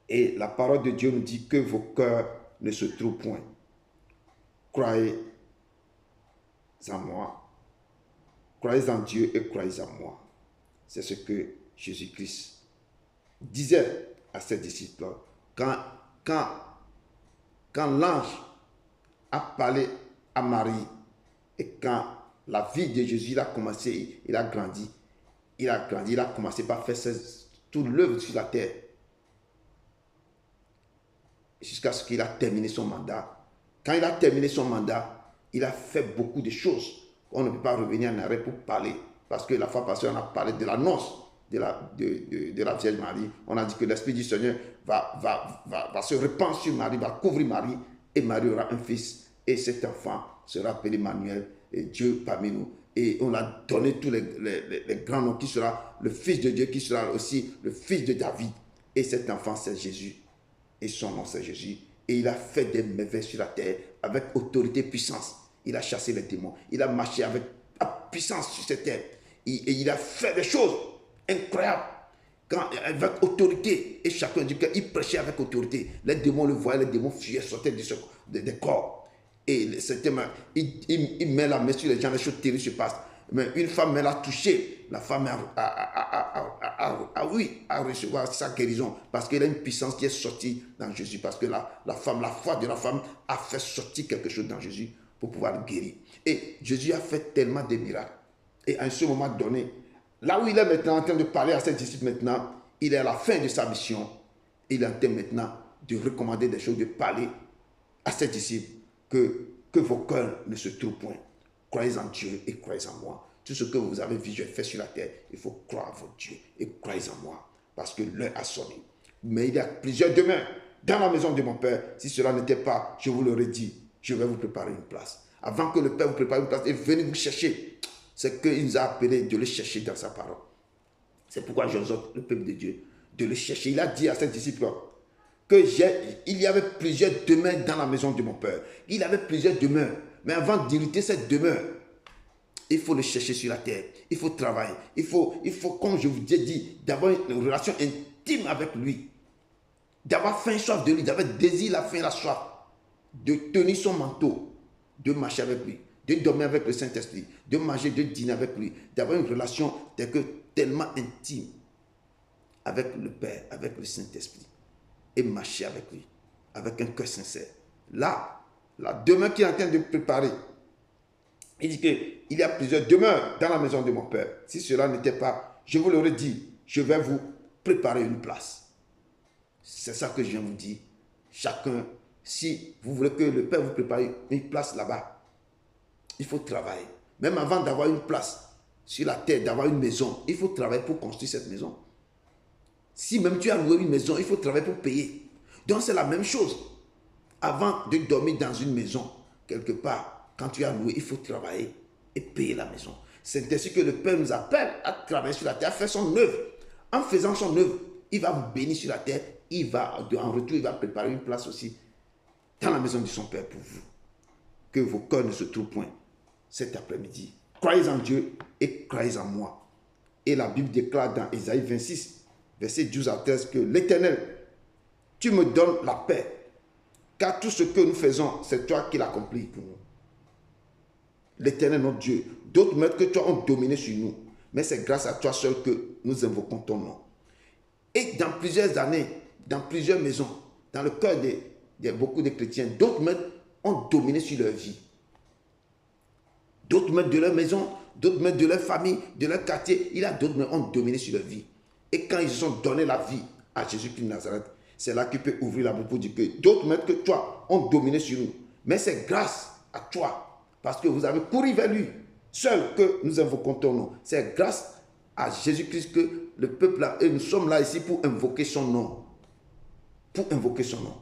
Et la parole de Dieu nous dit que vos cœurs ne se trouvent point. Croyez en moi. Croyez en Dieu et croyez en moi. C'est ce que Jésus-Christ disait à ses disciples. Quand l'ange a parlé à Marie et quand la vie de Jésus il a commencé, il a grandi, il a commencé par faire toute l'œuvre sur la terre jusqu'à ce qu'il a terminé son mandat. Quand il a terminé son mandat, il a fait beaucoup de choses. On ne peut pas revenir en arrêt pour parler. Parce que la fois passée, on a parlé de l'annonce de la Vierge Marie. On a dit que l'Esprit du Seigneur va se répandre sur Marie, va couvrir Marie. Et Marie aura un fils. Et cet enfant sera appelé Emmanuel, et Dieu parmi nous. Et on a donné tous les grands noms, qui sera le Fils de Dieu, qui sera aussi le Fils de David. Et cet enfant, c'est Jésus. Et son nom, c'est Jésus. Et il a fait des merveilles sur la terre avec autorité et puissance. Il a chassé les démons. Il a marché avec puissance sur cette terre. Et il a fait des choses incroyables. Avec autorité. Et chacun dit qu'il prêchait avec autorité. Les démons le voyaient, les démons fuyaient, sortaient des corps. Et il met la main sur les gens, les choses terribles se passent. Mais une femme, elle a touché. La femme a recevoir sa guérison parce qu'elle a une puissance qui est sortie dans Jésus. Parce que la foi de la femme a fait sortir quelque chose dans Jésus pour pouvoir le guérir. Et Jésus a fait tellement de miracles. Et à ce moment donné, là où il est maintenant en train de parler à ses disciples maintenant, il est à la fin de sa mission. Il est en train maintenant de recommander des choses, de parler à ses disciples que vos cœurs ne se trouvent point. Croyez en Dieu et croyez en moi. Tout ce que vous avez vu, je fais sur la terre, il faut croire en votre Dieu et croyez en moi. Parce que l'heure a sonné. Mais il y a plusieurs demeures dans la maison de mon Père. Si cela n'était pas, je vous l'aurais dit, je vais vous préparer une place. Avant que le Père vous prépare une place et venez vous chercher, c'est qu'il nous a appelé de le chercher dans sa parole. C'est pourquoi j'exhorte le peuple de Dieu de le chercher. Il a dit à ses disciples qu'il y avait plusieurs demeures dans la maison de mon Père. Il avait plusieurs demeures. Mais avant d'hériter cette demeure, il faut le chercher sur la terre. Il faut travailler. Il faut, comme je vous ai dit, d'avoir une relation intime avec lui. D'avoir faim et soif de lui. D'avoir désir, la faim et la soif. De tenir son manteau. De marcher avec lui. De dormir avec le Saint-Esprit. De manger, de dîner avec lui. D'avoir une relation tellement intime avec le Père, avec le Saint-Esprit. Et marcher avec lui. Avec un cœur sincère. Là, la demeure qui est en train de préparer. Il dit qu'il y a plusieurs demeures dans la maison de mon Père. Si cela n'était pas, je vous l'aurais dit, je vais vous préparer une place. C'est ça que je viens vous dire. Chacun, si vous voulez que le Père vous prépare une place là-bas, il faut travailler. Même avant d'avoir une place, sur la terre d'avoir une maison, il faut travailler pour construire cette maison. Si même tu as loué une maison, il faut travailler pour payer. Donc c'est la même chose. Avant de dormir dans une maison, quelque part, quand tu as loué, il faut travailler et payer la maison. C'est ainsi que le Père nous appelle à travailler sur la terre, à faire son œuvre. En faisant son œuvre, il va vous bénir sur la terre. En retour, il va préparer une place aussi dans la maison de son Père pour vous. Que vos cœurs ne se trouvent point cet après-midi. Croyez en Dieu et croyez en moi. Et la Bible déclare dans Ésaïe 26, versets 12 à 13, que l'Éternel, tu me donnes la paix, car tout ce que nous faisons, c'est toi qui l'accomplis pour nous. L'Éternel, notre Dieu, d'autres maîtres que toi ont dominé sur nous, mais c'est grâce à toi seul que nous invoquons ton nom. Et dans plusieurs années, dans plusieurs maisons, dans le cœur de beaucoup de chrétiens, d'autres maîtres ont dominé sur leur vie. D'autres maîtres de leur maison, d'autres maîtres de leur famille, de leur quartier, il y a d'autres maîtres qui ont dominé sur leur vie. Et quand ils se sont donné la vie à Jésus-Christ de Nazareth, c'est là qu'il peut ouvrir la bouche pour dire que d'autres maîtres que toi ont dominé sur nous. Mais c'est grâce à toi, parce que vous avez couru vers lui, seul que nous invoquons ton nom. C'est grâce à Jésus-Christ que le peuple là, et nous sommes là ici pour invoquer son nom. Pour invoquer son nom.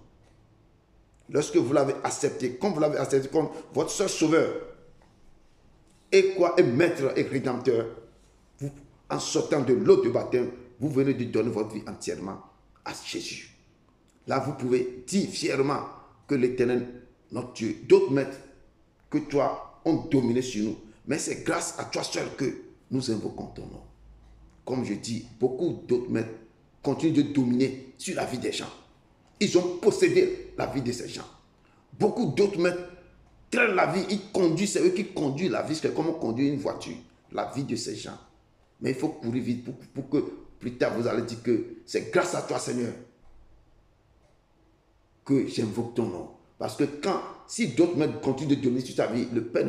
Lorsque vous l'avez accepté, comme vous l'avez accepté comme votre seul sauveur, et quoi, et maître et rédempteur, vous, en sortant de l'eau de baptême, vous venez de donner votre vie entièrement à Jésus. Là, vous pouvez dire fièrement que l'Éternel, notre Dieu, d'autres maîtres que toi ont dominé sur nous. Mais c'est grâce à toi seul que nous invoquons ton nom. Comme je dis, beaucoup d'autres maîtres continuent de dominer sur la vie des gens. Ils ont possédé la vie de ces gens. Beaucoup d'autres maîtres traînent la vie, ils conduisent, c'est eux qui conduisent la vie, c'est comme on conduit une voiture, la vie de ces gens. Mais il faut courir vite pour que plus tard vous allez dire que c'est grâce à toi, Seigneur, que j'invoque ton nom. Parce que si d'autres maîtres continuent de dominer sur ta vie, le Père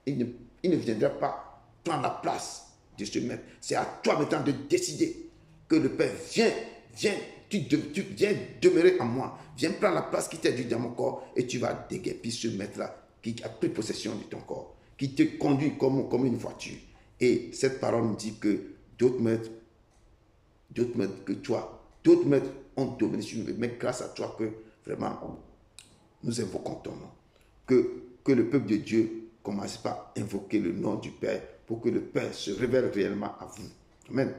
il ne viendra pas prendre la place de ce maître. C'est à toi maintenant de décider que le Père viens, tu viens demeurer en moi. Viens prendre la place qui t'est due dans mon corps et tu vas déguerpir ce maître-là qui a pris possession de ton corps, qui te conduit comme une voiture. Et cette parole nous dit que d'autres maîtres que toi, d'autres maîtres ont dominé sur nous. Mais grâce à toi que vraiment nous invoquons ton nom. Que le peuple de Dieu commence par invoquer le nom du Père pour que le Père se révèle réellement à vous. Amen.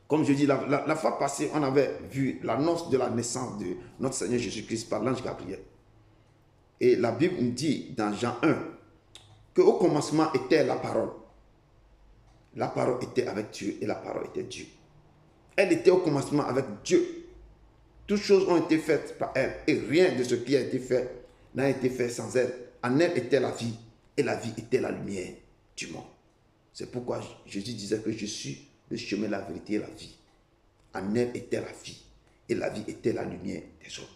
Comme je dis, la fois passée, on avait vu l'annonce de la naissance de notre Seigneur Jésus-Christ par l'ange Gabriel. Et la Bible nous dit dans Jean 1 qu'au commencement était la parole. La parole était avec Dieu et la parole était Dieu. Elle était au commencement avec Dieu. Toutes choses ont été faites par elle et rien de ce qui a été fait n'a été fait sans elle. En elle était la vie et la vie était la lumière du monde. C'est pourquoi Jésus disait que je suis le chemin, la vérité et la vie. En elle était la vie et la vie était la lumière des hommes.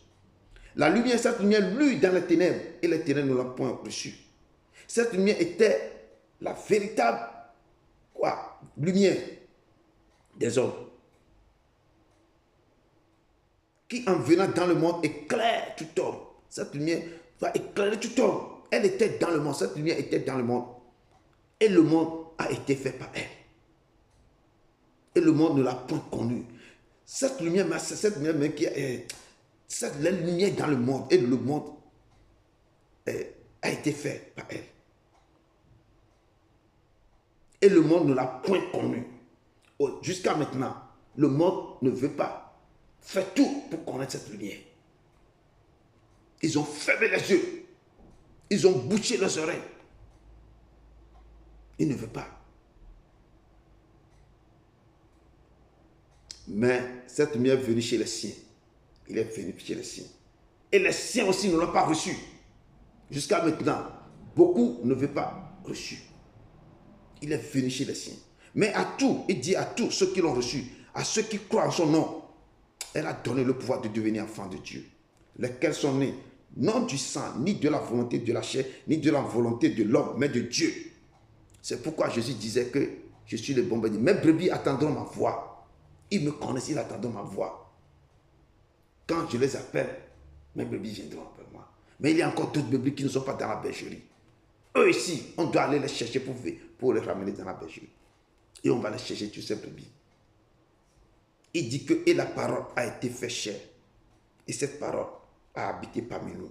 La lumière, cette lumière, lui dans les ténèbres et les ténèbres ne l'ont point reçue. Cette lumière était la véritable lumière des hommes. Qui en venant dans le monde éclaire tout homme. Cette lumière va éclairer tout homme. Elle était dans le monde, cette lumière était dans le monde. Et le monde a été fait par elle. Et le monde ne l'a point connue. Cette lumière, c'est cette lumière qui est la lumière dans le monde. Et le monde a été fait par elle. Et le monde ne l'a point connue. Jusqu'à maintenant, le monde ne veut pas faire tout pour connaître cette lumière. Ils ont fermé les yeux. Ils ont bouché leurs oreilles. Ils ne veulent pas. Mais cette lumière est venue chez les siens. Il est venu chez les siens. Et les siens aussi ne l'ont pas reçu. Jusqu'à maintenant, beaucoup ne veulent pas reçu. Il est venu chez les siens. Mais à tous, il dit à tous ceux qui l'ont reçu, à ceux qui croient en son nom, elle a donné le pouvoir de devenir enfants de Dieu. Lesquels sont nés, non du sang, ni de la volonté de la chair, ni de la volonté de l'homme, mais de Dieu. C'est pourquoi Jésus disait que je suis le bon berger. Mes brebis attendront ma voix. Ils me connaissent, ils attendront ma voix. Quand je les appelle, mes brebis viendront après moi. Mais il y a encore d'autres brebis qui ne sont pas dans la bergerie. Eux ici, on doit aller les chercher pour les ramener dans la bergerie. Et on va les chercher tous ces brebis. Il dit que et la parole a été faite chair. Et cette parole a habité parmi nous,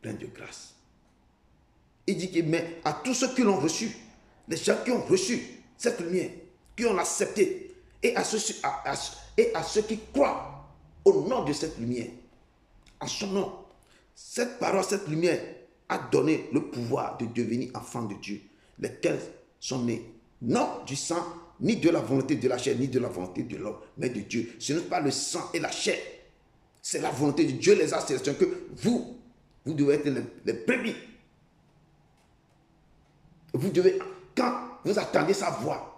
plein de grâce. Il dit que, mais à tous ceux qui l'ont reçu, les gens qui ont reçu cette lumière, qui ont accepté, et à ceux qui croient au nom de cette lumière, en son nom, cette parole, cette lumière a donné le pouvoir de devenir enfants de Dieu, lesquels sont nés, non du sang, ni de la volonté de la chair, ni de la volonté de l'homme, mais de Dieu. Ce n'est pas le sang et la chair, c'est la volonté de Dieu les a sélectionnés que vous devez être les brebis. Vous devez, quand vous attendez sa voix,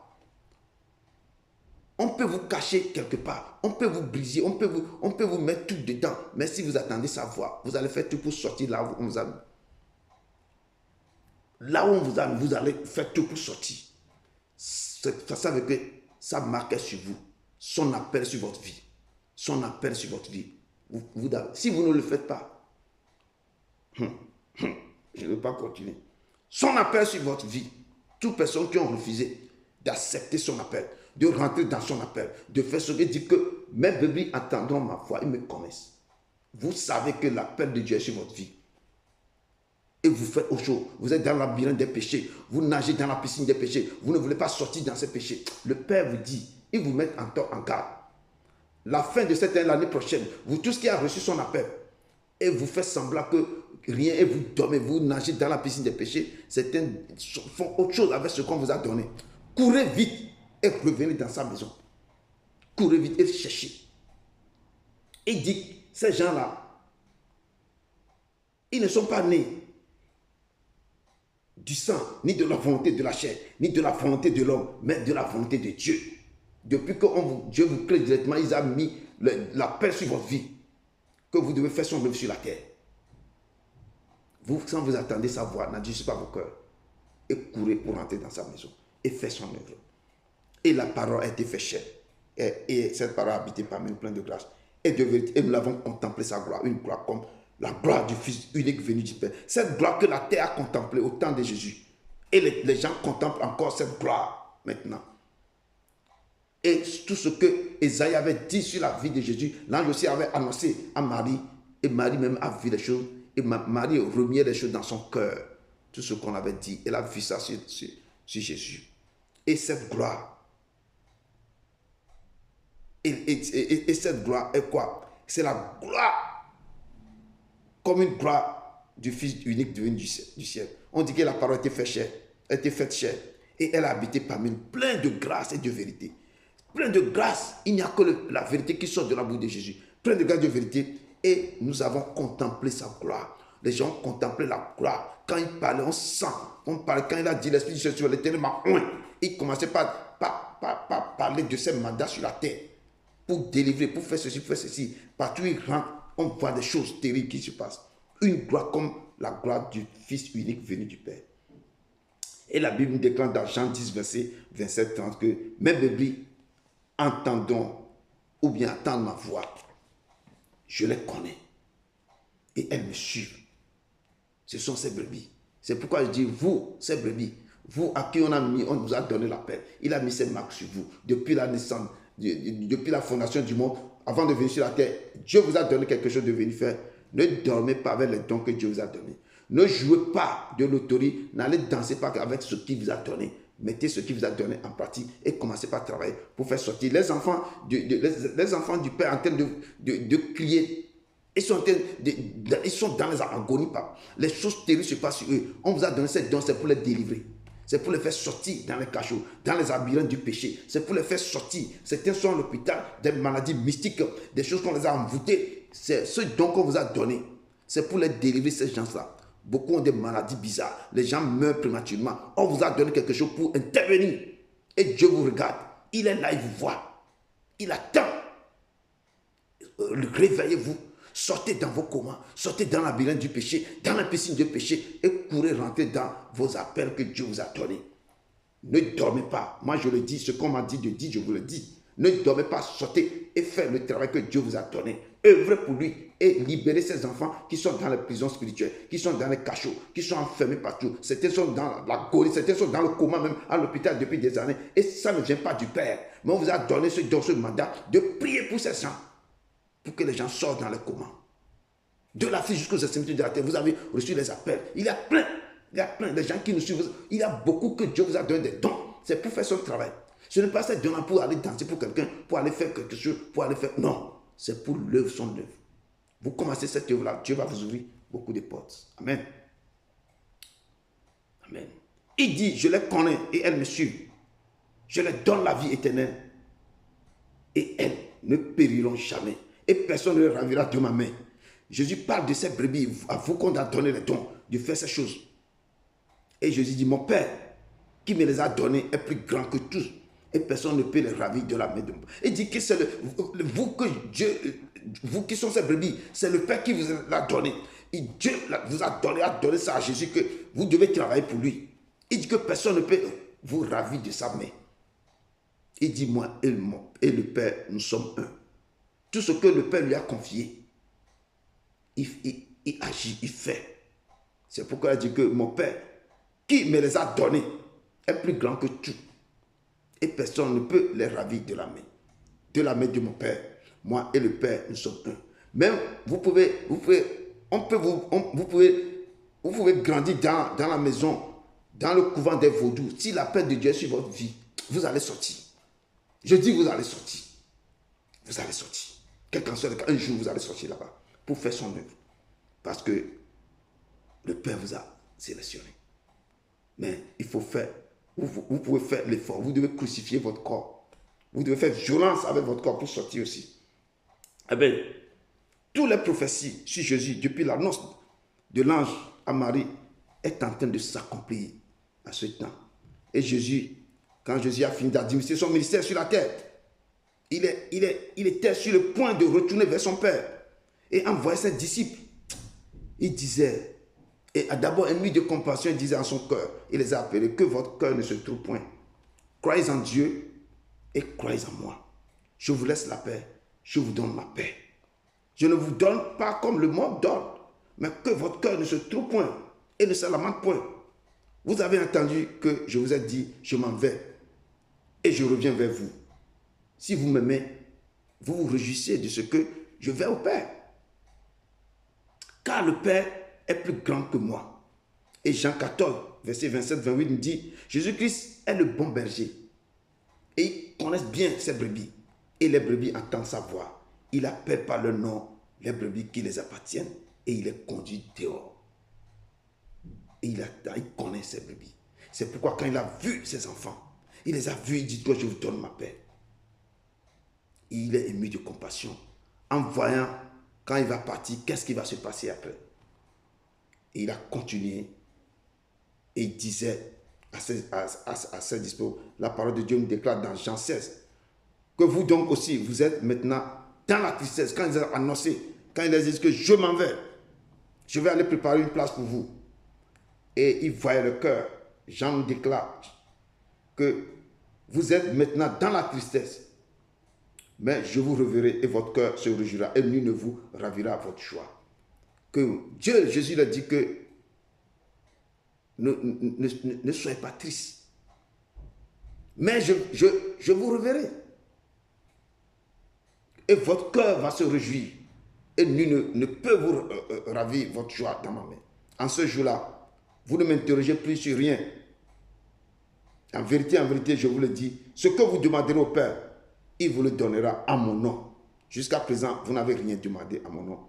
on peut vous cacher quelque part, on peut vous briser, on peut vous mettre tout dedans. Mais si vous attendez sa voix, vous allez faire tout pour sortir là où on vous a mis. Là où on vous a mis, vous allez faire tout pour sortir. Ça veut dire que ça marque sur vous, son appel sur votre vie. Son appel sur votre vie. Si vous ne le faites pas, je ne vais pas continuer. Son appel sur votre vie. Toutes personnes qui ont refusé d'accepter son appel, de rentrer dans son appel, de faire ce qu'il dit que mes bébés attendront ma voix, ils me connaissent. Vous savez que l'appel de Dieu est sur votre vie. Et vous faites autre chose. Vous êtes dans le labyrinthe des péchés. Vous nagez dans la piscine des péchés. Vous ne voulez pas sortir dans ces péchés. Le Père vous dit, il vous met en garde. La fin de cette année, l'année prochaine, vous tous qui avez reçu son appel, et vous faites semblant que rien, et vous dormez, vous nagez dans la piscine des péchés, certains font autre chose avec ce qu'on vous a donné. Courez vite et revenez dans sa maison. Courez vite et cherchez. Il dit, ces gens-là, ils ne sont pas nés du sang, ni de la volonté de la chair, ni de la volonté de l'homme, mais de la volonté de Dieu. Depuis que Dieu vous crée directement, il a mis l'appel sur votre vie, que vous devez faire son œuvre sur la terre. Vous, sans vous attendez sa voix, n'adoucissez pas vos cœurs, et courez pour rentrer dans sa maison, et faire son œuvre. Et la parole a été faite chair, et cette parole a habité parmi nous plein de grâce, et de vérité, et nous l'avons contemplé sa gloire, une gloire comme la gloire du Fils unique venu du Père. Cette gloire que la terre a contemplée au temps de Jésus. Et les gens contemplent encore cette gloire maintenant. Et tout ce que Esaïe avait dit sur la vie de Jésus, l'ange aussi avait annoncé à Marie. Et Marie même a vu les choses. Et Marie remet les choses dans son cœur. Tout ce qu'on avait dit. Elle a vu ça sur Jésus. Et cette gloire. Et cette gloire est quoi? C'est la gloire. Comme une gloire du Fils unique devenu du ciel. On dit que la parole était faite chair, et elle a habité parmi nous, plein de grâce et de vérité. Plein de grâce, il n'y a que la vérité qui sort de la bouche de Jésus. Plein de grâce et de vérité, et nous avons contemplé sa gloire. Les gens ont contemplé la gloire. Quand il parlait, on sent. Quand il a dit l'Esprit du Seigneur, l'Éternel m'a oint. Il commençait par parler de ses mandats sur la terre. Pour délivrer, pour faire ceci, pour faire ceci. Partout où il rentre, on voit des choses terribles qui se passent. Une gloire comme la gloire du Fils unique venu du Père. Et la Bible nous déclare dans Jean 10, verset 27-30 que mes bébés entendons ou bien entendent ma voix. Je les connais. Et elles me suivent. Ce sont ces brebis. C'est pourquoi je dis, vous, ces brebis, vous à qui on nous a donné l'appel. Il a mis ses marques sur vous. Depuis la naissance, depuis la fondation du monde, avant de venir sur la terre, Dieu vous a donné quelque chose de venir faire. Ne dormez pas avec les dons que Dieu vous a donnés. Ne jouez pas de loterie. N'allez danser pas avec ce qu'il vous a donné. Mettez ce qu'il vous a donné en pratique et commencez par travailler pour faire sortir les enfants du Père en train de crier. Ils sont dans les agonies. Les choses terribles se passent sur eux. On vous a donné ces dons, c'est pour les délivrer. C'est pour les faire sortir dans les cachots, dans les labyrinthes du péché. C'est pour les faire sortir. Certains sont à l'hôpital, des maladies mystiques, des choses qu'on les a envoûtées. C'est ce don qu'on vous a donné. C'est pour les délivrer, ces gens-là. Beaucoup ont des maladies bizarres. Les gens meurent prématurément. On vous a donné quelque chose pour intervenir. Et Dieu vous regarde. Il est là, il vous voit. Il attend. Réveillez-vous. Sortez dans vos comas, sortez dans la labyrinthe du péché, dans la piscine du péché et courez rentrer dans vos appels que Dieu vous a donnés. Ne dormez pas. Moi, je le dis, ce qu'on m'a dit de dire, je vous le dis. Ne dormez pas, sortez et faites le travail que Dieu vous a donné. Œuvrez pour lui et libérez ces enfants qui sont dans les prisons spirituelles, qui sont dans les cachots, qui sont enfermés partout. Certains sont dans la l'agonie, certains sont dans le coma même à l'hôpital depuis des années. Et ça ne vient pas du Père. Mais on vous a donné ce mandat de prier pour ces gens, pour que les gens sortent dans le coma. De l'Afrique jusqu'aux extrémités de la terre, vous avez reçu les appels. Il y a plein de gens qui nous suivent. Il y a beaucoup que Dieu vous a donné des dons. C'est pour faire son travail. Ce n'est pas ces dons pour aller danser pour quelqu'un, pour aller faire quelque chose, pour aller faire... Non, c'est pour l'œuvre, son œuvre. Vous commencez cette œuvre-là, Dieu va vous ouvrir beaucoup de portes. Amen. Amen. Il dit, je les connais et elles me suivent. Je leur donne la vie éternelle et elles ne périront jamais. Et personne ne les ravira de ma main. Jésus parle de ces brebis, à vous qu'on a donné les dons de faire ces choses. Et Jésus dit, mon Père qui me les a donnés est plus grand que tous. Et personne ne peut les ravir de la main de moi. Il dit que c'est vous qui sont ces brebis, c'est le Père qui vous l'a donné. Et Dieu vous a donné ça à Jésus, que vous devez travailler pour lui. Il dit que personne ne peut vous ravir de sa main. Il dit, moi et le Père, nous sommes un. Tout ce que le Père lui a confié, il agit, il fait. C'est pourquoi il dit que mon Père, qui me les a donnés, est plus grand que tout. Et personne ne peut les ravir de la main de mon Père. Moi et le Père, nous sommes un. Même vous pouvez grandir dans la maison, dans le couvent des vaudous. Si la paix de Dieu est sur votre vie, vous allez sortir. Je dis vous allez sortir. Vous allez sortir. Quel qu'en soit le cas, un jour vous allez sortir là-bas pour faire son œuvre. Parce que le Père vous a sélectionné. Mais il faut faire. Vous pouvez faire l'effort. Vous devez crucifier votre corps. Vous devez faire violence avec votre corps pour sortir aussi. Eh bien, toutes les prophéties sur Jésus, depuis l'annonce de l'ange à Marie, est en train de s'accomplir à ce temps. Et Jésus, quand Jésus a fini d'administrer son ministère sur la terre, il était sur le point de retourner vers son Père et envoyer ses disciples. Il disait, et d'abord ému de compassion, il disait en son cœur, il les a appelés, que votre cœur ne se trouve point. Croyez en Dieu et croyez en moi. Je vous laisse la paix, je vous donne ma paix. Je ne vous donne pas comme le monde donne, mais que votre cœur ne se trouve point et ne se lamente point. Vous avez entendu que je vous ai dit, je m'en vais et je reviens vers vous. Si vous m'aimez, vous vous réjouissez de ce que je vais au Père. Car le Père est plus grand que moi. Et Jean 14, verset 27-28 nous dit, Jésus-Christ est le bon berger. Et ils connaissent bien ses brebis. Et les brebis entendent sa voix. Il appelle par leur nom les brebis qui les appartiennent. Et il les conduit dehors. Et il connaît ses brebis. C'est pourquoi quand il a vu ses enfants, il les a vus, il dit, toi je vous donne ma paix. Et il est ému de compassion. En voyant, quand il va partir, qu'est-ce qui va se passer après? Et il a continué. Et il disait à ses disciples, la parole de Dieu nous déclare dans Jean 16, que vous donc aussi, vous êtes maintenant dans la tristesse. Quand ils ont annoncé, quand ils disent que je m'en vais, je vais aller préparer une place pour vous. Et ils voyaient le cœur. Jean nous déclare que vous êtes maintenant dans la tristesse. Mais je vous reverrai et votre cœur se réjouira et nul ne vous ravira votre joie. Que Dieu, Jésus leur dit que ne soyez pas tristes. Mais je vous reverrai. Et votre cœur va se réjouir. Et nul ne peut vous ravir votre joie dans ma main. En ce jour-là, vous ne m'interrogez plus sur rien. En vérité, je vous le dis, ce que vous demanderez au Père, il vous le donnera à mon nom. Jusqu'à présent, vous n'avez rien demandé à mon nom.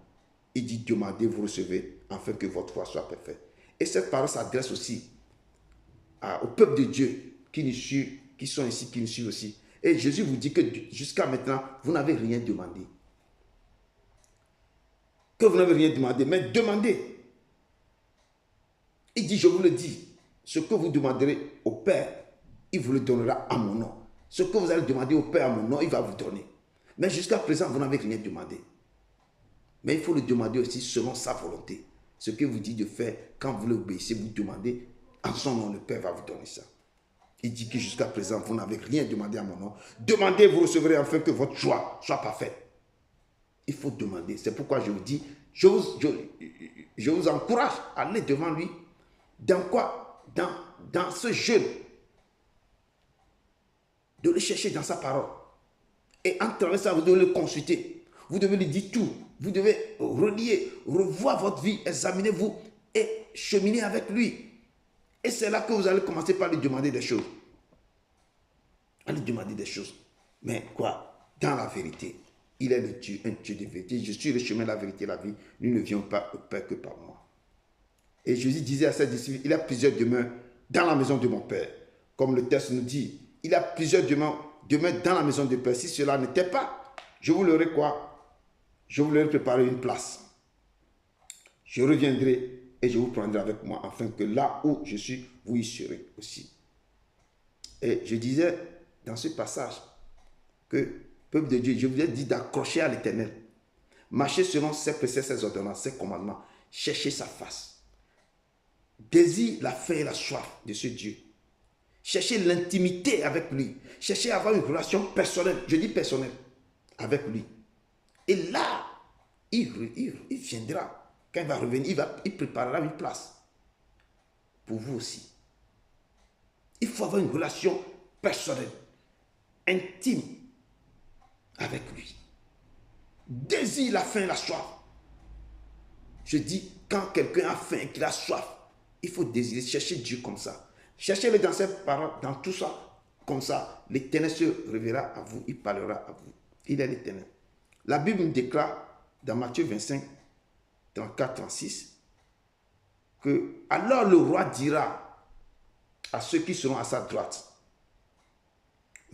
Il dit, demandez, vous recevez, afin que votre foi soit parfaite. Et cette parole s'adresse aussi au peuple de Dieu qui sont ici, qui nous suivent aussi. Et Jésus vous dit que jusqu'à maintenant, vous n'avez rien demandé. Que vous n'avez rien demandé, mais demandez. Il dit, je vous le dis, ce que vous demanderez au Père, il vous le donnera à mon nom. Ce que vous allez demander au Père à mon nom, il va vous donner. Mais jusqu'à présent, vous n'avez rien demandé. Mais il faut le demander aussi selon sa volonté. Ce que vous dit de faire, quand vous l'obéissez, vous demandez, en son nom, le Père va vous donner ça. Il dit que jusqu'à présent, vous n'avez rien demandé à mon nom. Demandez, vous recevrez afin que votre joie soit parfaite. Il faut demander. C'est pourquoi je vous dis, je vous encourage à aller devant lui. Dans quoi? Dans ce jeûne. De le chercher dans sa parole. Et en travers ça, vous devez le consulter. Vous devez lui dire tout. Vous devez relier, revoir votre vie, examinez-vous et cheminer avec lui. Et c'est là que vous allez commencer par lui demander des choses. À lui demander des choses. Mais quoi? Dans la vérité. Il est le Dieu, un Dieu de vérité. Je suis le chemin, la vérité, la vie. Nous ne vions pas au Père que par moi. Et Jésus disait à ses disciples, il y a plusieurs demeures dans la maison de mon Père. Comme le texte nous dit, il y a plusieurs demeures dans la maison de Père. Si cela n'était pas, je vous l'aurais quoi? Je vous l'aurais préparé une place. Je reviendrai et je vous prendrai avec moi, afin que là où je suis, vous y serez aussi. Et je disais dans ce passage que, peuple de Dieu, je vous ai dit d'accrocher à l'Éternel. Marcher selon ses préceptes, ses ordonnances, ses commandements. Chercher sa face. Désire la faim et la soif de ce Dieu. Cherchez l'intimité avec lui. Cherchez à avoir une relation personnelle, je dis personnelle, avec lui. Et là, il viendra. Quand il va revenir, il préparera une place. Pour vous aussi. Il faut avoir une relation personnelle, intime, avec lui. Désire la faim et la soif. Je dis, quand quelqu'un a faim et qu'il a soif, il faut désirer, chercher Dieu comme ça. Cherchez-le dans ses paroles, dans tout ça, comme ça. L'Éternel se révélera à vous, il parlera à vous. Il est l'Éternel. La Bible nous déclare, dans Matthieu 25, 34, 36, que alors le roi dira à ceux qui seront à sa droite,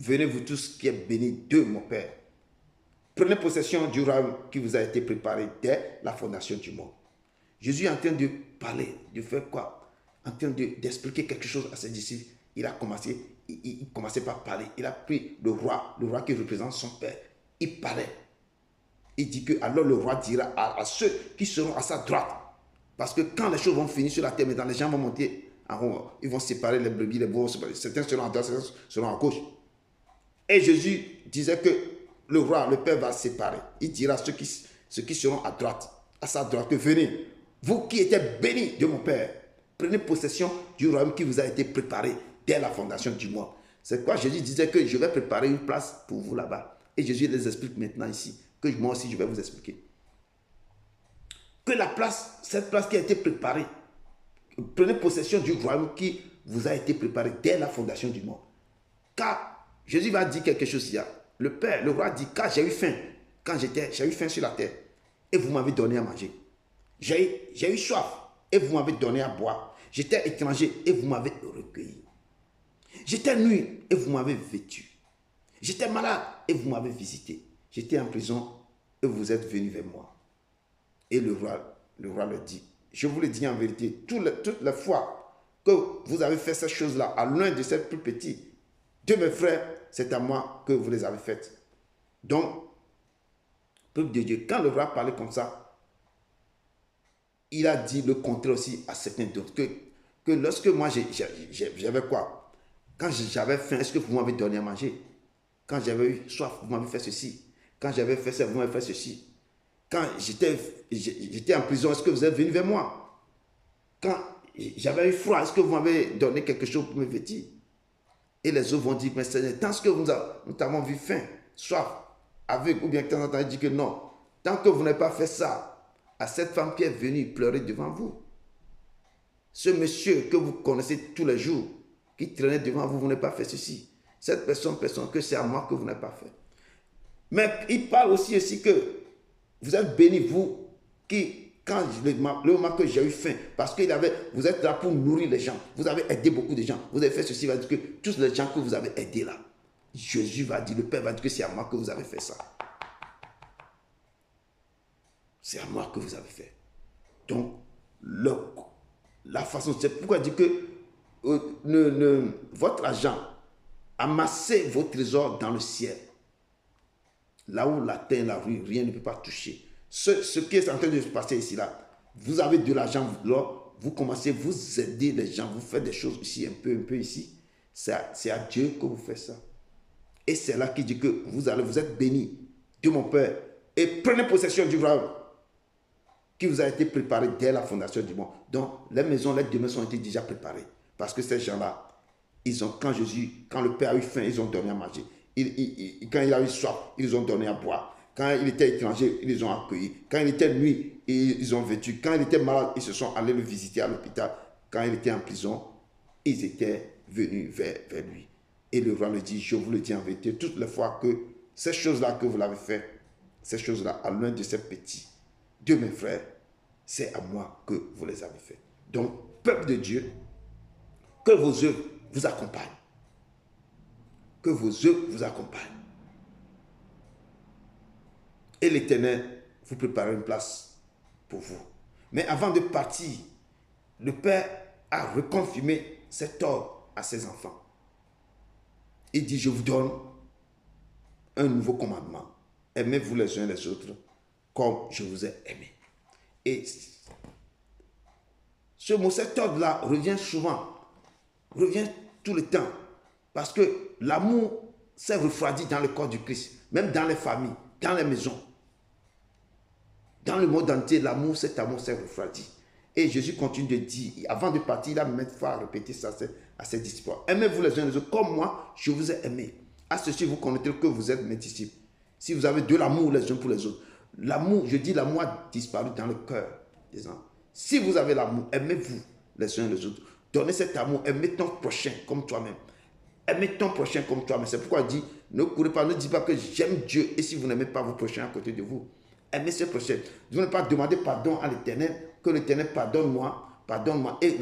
venez vous tous qui êtes bénis de mon Père. Prenez possession du royaume qui vous a été préparé dès la fondation du monde. Jésus est en train de parler, de faire quoi? En train d'expliquer quelque chose à ses disciples. Il a commencé, il commençait par parler. Il a pris le roi qui représente son Père. Il parlait. Il dit que alors le roi dira à ceux qui seront à sa droite. Parce que quand les choses vont finir sur la terre, maintenant les gens vont monter en haut. Ils vont séparer les brebis, les veaux. Certains seront à droite, certains seront à gauche. Et Jésus disait que le roi, le Père va séparer. Il dira à ceux qui seront à droite, à sa droite, que venez, vous qui étiez bénis de mon Père, prenez possession du royaume qui vous a été préparé dès la fondation du monde. C'est quoi Jésus disait que je vais préparer une place pour vous là-bas. Et Jésus les explique maintenant ici, que moi aussi je vais vous expliquer. Que la place, cette place qui a été préparée, prenez possession du royaume qui vous a été préparé dès la fondation du monde. Car Jésus va dire quelque chose ici. Le Père, le roi dit, car j'ai eu faim, j'ai eu faim sur la terre, et vous m'avez donné à manger. J'ai eu soif, et vous m'avez donné à boire. J'étais étranger, et vous m'avez recueilli. J'étais nu, et vous m'avez vêtu. J'étais malade, et vous m'avez visité. J'étais en prison, et vous êtes venus vers moi. Et le roi leur dit, je vous le dis en vérité, toutes les fois que vous avez fait ces choses-là, à l'un de ces plus petits, de mes frères, c'est à moi que vous les avez faites. Donc, peuple de Dieu, quand le roi parlait comme ça, il a dit le contraire aussi à certains d'autres. Que lorsque moi, j'avais quoi? Quand j'avais faim, est-ce que vous m'avez donné à manger? Quand j'avais eu soif, vous m'avez fait ceci. Quand j'avais fait ça, vous m'avez fait ceci. Quand j'étais en prison, est-ce que vous êtes venu vers moi? Quand j'avais eu froid, est-ce que vous m'avez donné quelque chose pour me vêtir? Et les autres vont dire, mais Seigneur, tant que nous t'avons vu faim, soif, aveugle, ou bien de temps en temps, il dit que non. Tant que vous n'avez pas fait ça, à cette femme qui est venue pleurer devant vous, ce monsieur que vous connaissez tous les jours, qui traînait devant vous, vous n'avez pas fait ceci. Cette personne que c'est à moi que vous n'avez pas fait. Mais il parle aussi que vous êtes bénis, vous, qui, quand le moment que j'ai eu faim, parce que vous êtes là pour nourrir les gens, vous avez aidé beaucoup de gens, vous avez fait ceci, va dire que tous les gens que vous avez aidés là, Jésus va dire, le Père va dire que c'est à moi que vous avez fait ça. C'est à moi que vous avez fait. Donc, la façon, c'est pourquoi il dit que votre argent, amassez vos trésors dans le ciel. Là où la terre, la rue, rien ne peut pas toucher. Ce qui est en train de se passer ici, là, vous avez de l'argent, vous commencez, vous aider les gens, vous faites des choses ici, un peu ici. C'est à Dieu que vous faites ça. Et c'est là qu'il dit que vous êtes bénis de mon Père. Et prenez possession du royaume qui vous a été préparé dès la fondation du monde. Donc, les maisons, les demeures ont été déjà préparées. Parce que ces gens-là, quand le Père a eu faim, ils ont donné à manger. Quand il a eu soif, ils ont donné à boire. Quand il était étranger, ils les ont accueillis. Quand il était nuit, ils ont vêtu. Quand il était malade, ils se sont allés le visiter à l'hôpital. Quand il était en prison, ils étaient venus vers lui. Et le roi le dit, je vous le dis en vérité, toutes les fois que ces choses-là que vous l'avez fait, ces choses-là à l'un de ces petits, de mes frères, c'est à moi que vous les avez fait. Donc, peuple de Dieu, que vos œuvres vous accompagnent. Que vos œuvres vous accompagnent. Et l'Éternel vous prépare une place pour vous. Mais avant de partir, le Père a reconfirmé cet ordre à ses enfants. Il dit, je vous donne un nouveau commandement. Aimez-vous les uns les autres comme je vous ai aimé. Et ce mot, cet ordre-là revient souvent, revient tout le temps. Parce que l'amour s'est refroidi dans le corps du Christ, même dans les familles, dans les maisons. Dans le monde entier, cet amour s'est refroidi. Et Jésus continue de dire, avant de partir, il a même fois répété ça à ses disciples. Aimez-vous les uns les autres comme moi, je vous ai aimé. À ceci, vous connaîtrez que vous êtes mes disciples. Si vous avez de l'amour les uns pour les autres. L'amour, je dis l'amour a disparu dans le cœur des gens. Si vous avez l'amour, aimez-vous les uns les autres. Donnez cet amour, aimez ton prochain comme toi-même. Aimez ton prochain comme toi-même. C'est pourquoi il dit, ne courez pas, ne dites pas que j'aime Dieu et si vous n'aimez pas vos prochains à côté de vous. Aimez ce prochain. Vous ne pas demander pardon à l'Éternel, que l'Éternel pardonne-moi, pardonne-moi. Et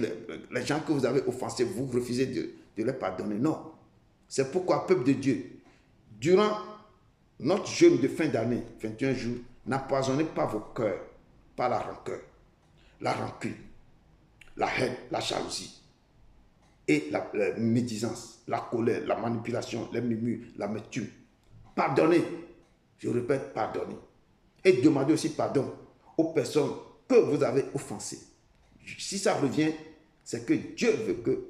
les gens que vous avez offensés, vous refusez de les pardonner. Non. C'est pourquoi, peuple de Dieu, durant notre jeûne de fin d'année, 21 jours, n'empoisonnez pas vos cœurs par la rancœur, la rancune, la haine, la jalousie et la médisance, la colère, la manipulation, les murmures, l'amertume. Pardonnez, je répète, pardonnez. Et demandez aussi pardon aux personnes que vous avez offensées. Si ça revient, c'est que Dieu veut que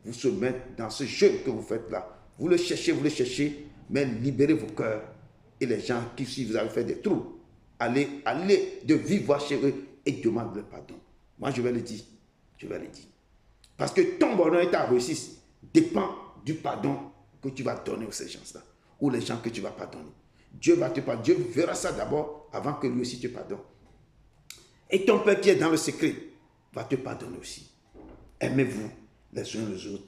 vous se mettez dans ce jeûne que vous faites là. Vous le cherchez, mais libérez vos cœurs. Et les gens qui, si vous avez fait des trous, allez de vive voix chez eux et demandez le pardon. Moi, je vais le dire. Parce que ton bonheur et ta réussite dépend du pardon que tu vas donner aux ces gens-là. Ou les gens que tu vas pardonner. Dieu va te pardonner. Dieu verra ça d'abord avant que lui aussi te pardonne. Et ton Père qui est dans le secret va te pardonner aussi. Aimez-vous les uns les autres